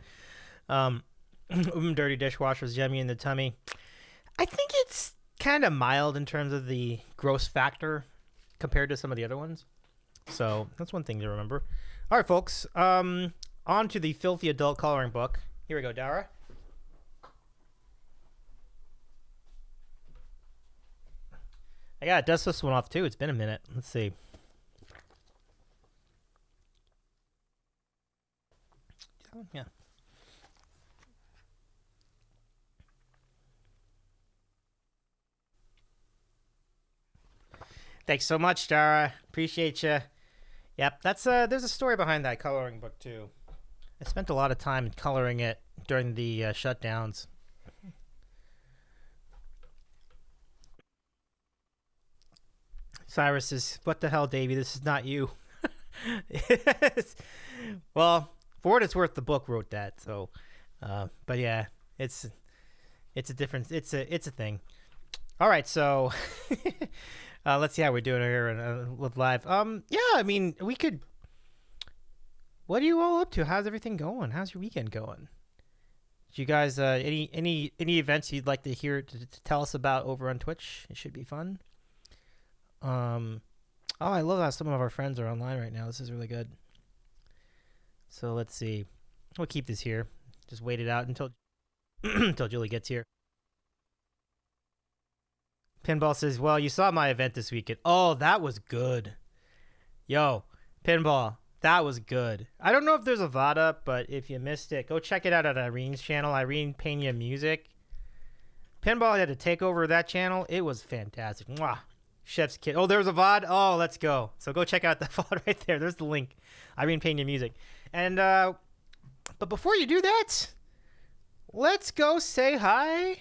Dirty dishwasher's yummy in the tummy. I think it's kind of mild in terms of the gross factor compared to some of the other ones. So that's one thing to remember. All right, folks. On to the filthy adult coloring book. Here we go, Dara. I gotta dust this one off too. It's been a minute. Let's see. Yeah. Thanks so much, Dara. Appreciate you. Yep, that's there's a story behind that coloring book too. I spent a lot of time coloring it during the shutdowns. Cyrus says, "What the hell, Davey? This is not you." Well, for what it's worth, the book wrote that. So, but yeah, it's a different. It's a thing. All right, so let's see how we're doing here with live. Yeah, I mean, we could. What are you all up to? How's everything going? How's your weekend going? Do you guys any events you'd like to hear to tell us about over on Twitch? It should be fun. Oh, I love how some of our friends are online right now. This is really good. So let's see. We'll keep this here. Just wait it out until until Julie gets here. Pinball says, "Well, you saw my event this weekend. Oh, that was good. Yo, Pinball, that was good. I don't know if there's a VOD up, but if you missed it, go check it out at Irene's channel, Irene Pena Music. Pinball had to take over that channel. It was fantastic. Mwah. Chef's Kid. Oh, there's a VOD. Oh, let's go. So go check out the VOD right there. There's the link. Irene Pena Music. And but before you do that, let's go say hi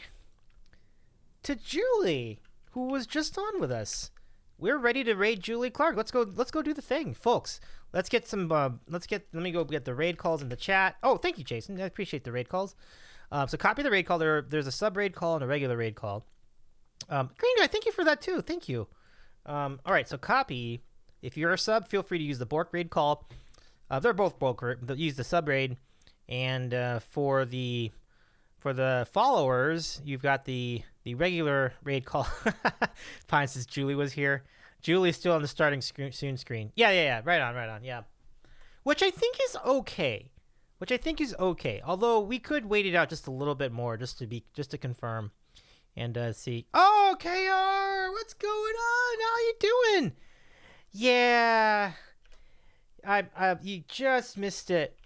to Julie, who was just on with us. We're ready to raid Julie Clark. Let's go do the thing, folks. Let me go get the raid calls in the chat. Oh, thank you, Jason. I appreciate the raid calls. So copy the raid call. There's a sub raid call and a regular raid call. Green Guy, thank you for that too. Thank you. All right, so copy. If you're a sub, feel free to use the Bork raid call. They're both Bork. Use the sub raid, and for the followers, you've got the regular raid call. Fine, since Julie was here. Julie's still on the starting soon screen. Yeah. Right on. Yeah, which I think is okay. Although we could wait it out just a little bit more, just to confirm. and see. Oh, KR, what's going on? How you doing? Yeah, you just missed it,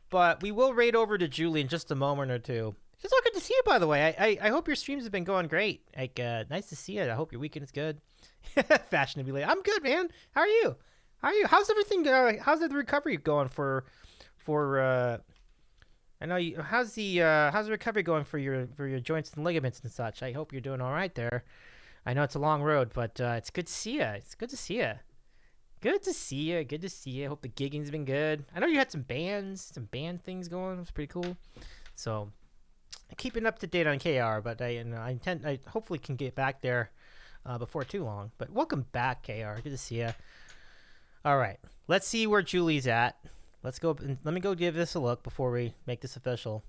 but we will raid over to Julie in just a moment or two. It's so good to see you, by the way. I hope your streams have been going great. Like, nice to see you. I hope your weekend is good. Fashionably late. I'm good, man. How are you? How's everything? How's the recovery going for? I know you. How's the recovery going for your joints and ligaments and such? I hope you're doing all right there. I know it's a long road, but it's good to see you. It's good to see you. Good to see you. Good to see you. Hope the gigging's been good. I know you had some band things going. It was pretty cool. So, keeping up to date on KR, but I hopefully can get back there before too long. But welcome back, KR. Good to see you. All right, let's see where Julie's at. Let's go. Let me go give this a look before we make this official.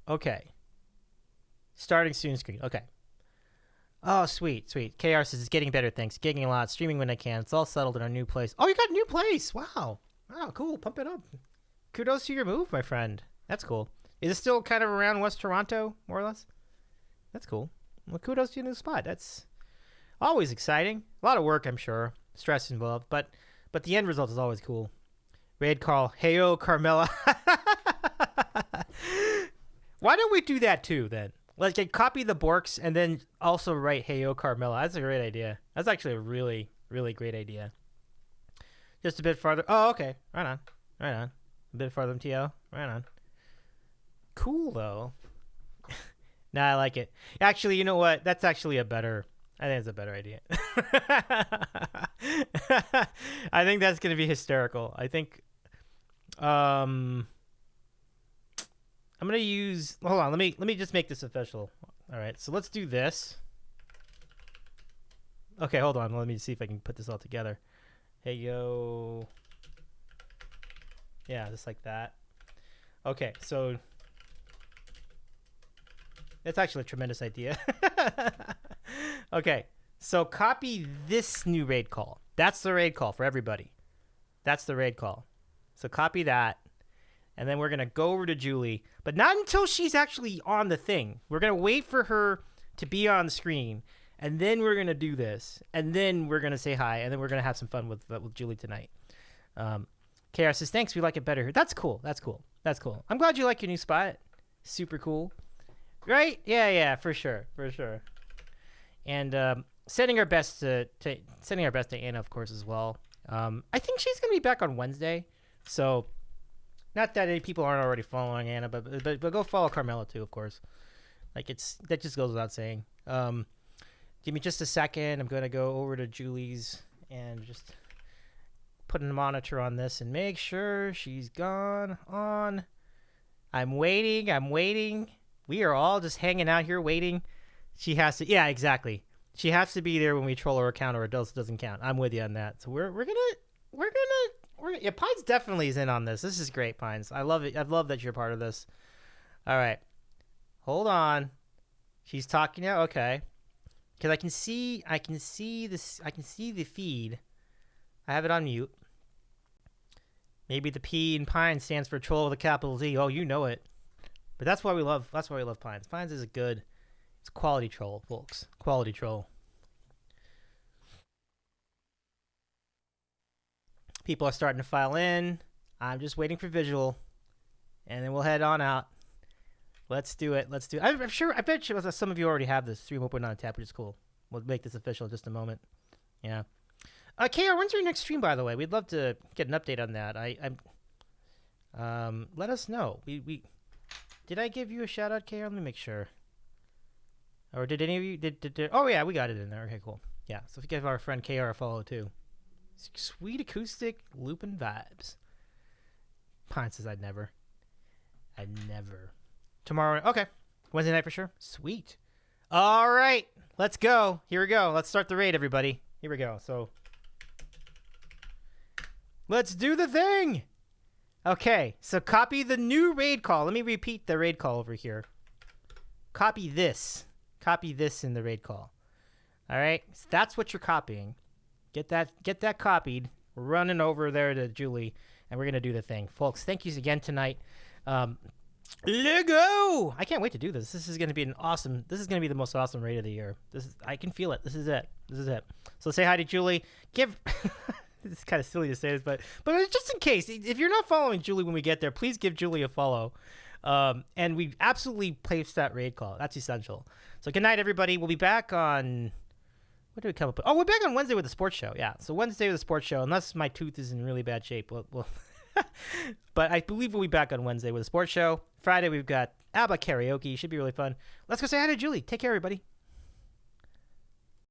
Okay. Starting student screen. Okay. Oh, sweet. KR says it's getting better, thanks. Gigging a lot, streaming when I can. It's all settled in our new place. Oh, you got a new place. Wow, cool. Pump it up. Kudos to your move, my friend. That's cool. Is it still kind of around West Toronto, more or less? That's cool. Well, kudos to your new spot. That's always exciting. A lot of work, I'm sure. Stress involved, but the end result is always cool. Raid call. Heyo, Carmela. Why don't we do that too, then? Let's copy the Borks and then also write Heyo, Carmela. That's a great idea. That's actually a really, really great idea. Just a bit farther. Oh, okay. Right on. A bit farther than TO. Right on. Cool, though. Nah, I like it. Actually, you know what? That's actually I think it's a better idea. I think that's going to be hysterical. I think I'm going to use, hold on, let me just make this official. All right, so let's do this. Okay, hold on. Let me see if I can put this all together. Hey, yo. Yeah, just like that. Okay, so that's actually a tremendous idea. Okay, so copy this new raid call. That's the raid call for everybody. That's the raid call. So copy that. And then we're going to go over to Julie, but not until she's actually on the thing. We're going to wait for her to be on the screen, and then we're going to do this. And then we're going to say hi, and then we're going to have some fun with Julie tonight. KR says, thanks, we like it better here. That's cool. I'm glad you like your new spot. Super cool. Right? Yeah, for sure. And sending our best to Anna, of course, as well. I think she's going to be back on Wednesday, so... Not that any people aren't already following Anna, but go follow Carmela too, of course. Like that just goes without saying. Give me just a second. I'm gonna go over to Julie's and just put a monitor on this and make sure she's gone on. I'm waiting. We are all just hanging out here waiting. She has to. Yeah, exactly. She has to be there when we troll her account, or it doesn't count. I'm with you on that. So we're gonna. Yeah, Pines definitely is in on this. This is great, Pines. I love it. I love that you're part of this. All right, hold on. She's talking now. Okay, because I can see this. I can see the feed. I have it on mute. Maybe the P in Pines stands for troll with a capital Z. Oh, you know it. But that's why we love. That's why we love Pines. Pines is it's a quality troll, folks. Quality troll. People are starting to file in. I'm just waiting for visual, and then we'll head on out. Let's do it. I'm sure. I bet you some of you already have this stream open on tap, which is cool. We'll make this official in just a moment. Yeah. KR, when's your next stream? By the way, we'd love to get an update on that. Let us know. We did I give you a shout out, KR? Let me make sure. Or did any of you did? Oh yeah, we got it in there. Okay, cool. Yeah. So if you give our friend KR a follow too. Sweet acoustic looping vibes. Pine says I'd never. Tomorrow. Okay. Wednesday night for sure. Sweet. All right. Let's go. Here we go. Let's start the raid, everybody. Here we go. So let's do the thing. Okay. So copy the new raid call. Let me repeat the raid call over here. Copy this. Copy this in the raid call. All right. So that's what you're copying. Get that copied. We're running over there to Julie, and we're going to do the thing. Folks, thank you again tonight. Lego! I can't wait to do this. This is going to be this is going to be the most awesome raid of the year. I can feel it. This is it. So say hi to Julie. It's kind of silly to say this, but just in case, if you're not following Julie when we get there, please give Julie a follow. And we absolutely placed that raid call. That's essential. So good night, everybody. We'll be back on... What did we come up with? Oh, we're back on Wednesday with the sports show. Yeah, so Wednesday with the sports show, unless my tooth is in really bad shape. Well but I believe we'll be back on Wednesday with the sports show. Friday, we've got ABBA karaoke. Should be really fun. Let's go say hi to Julie. Take care, everybody.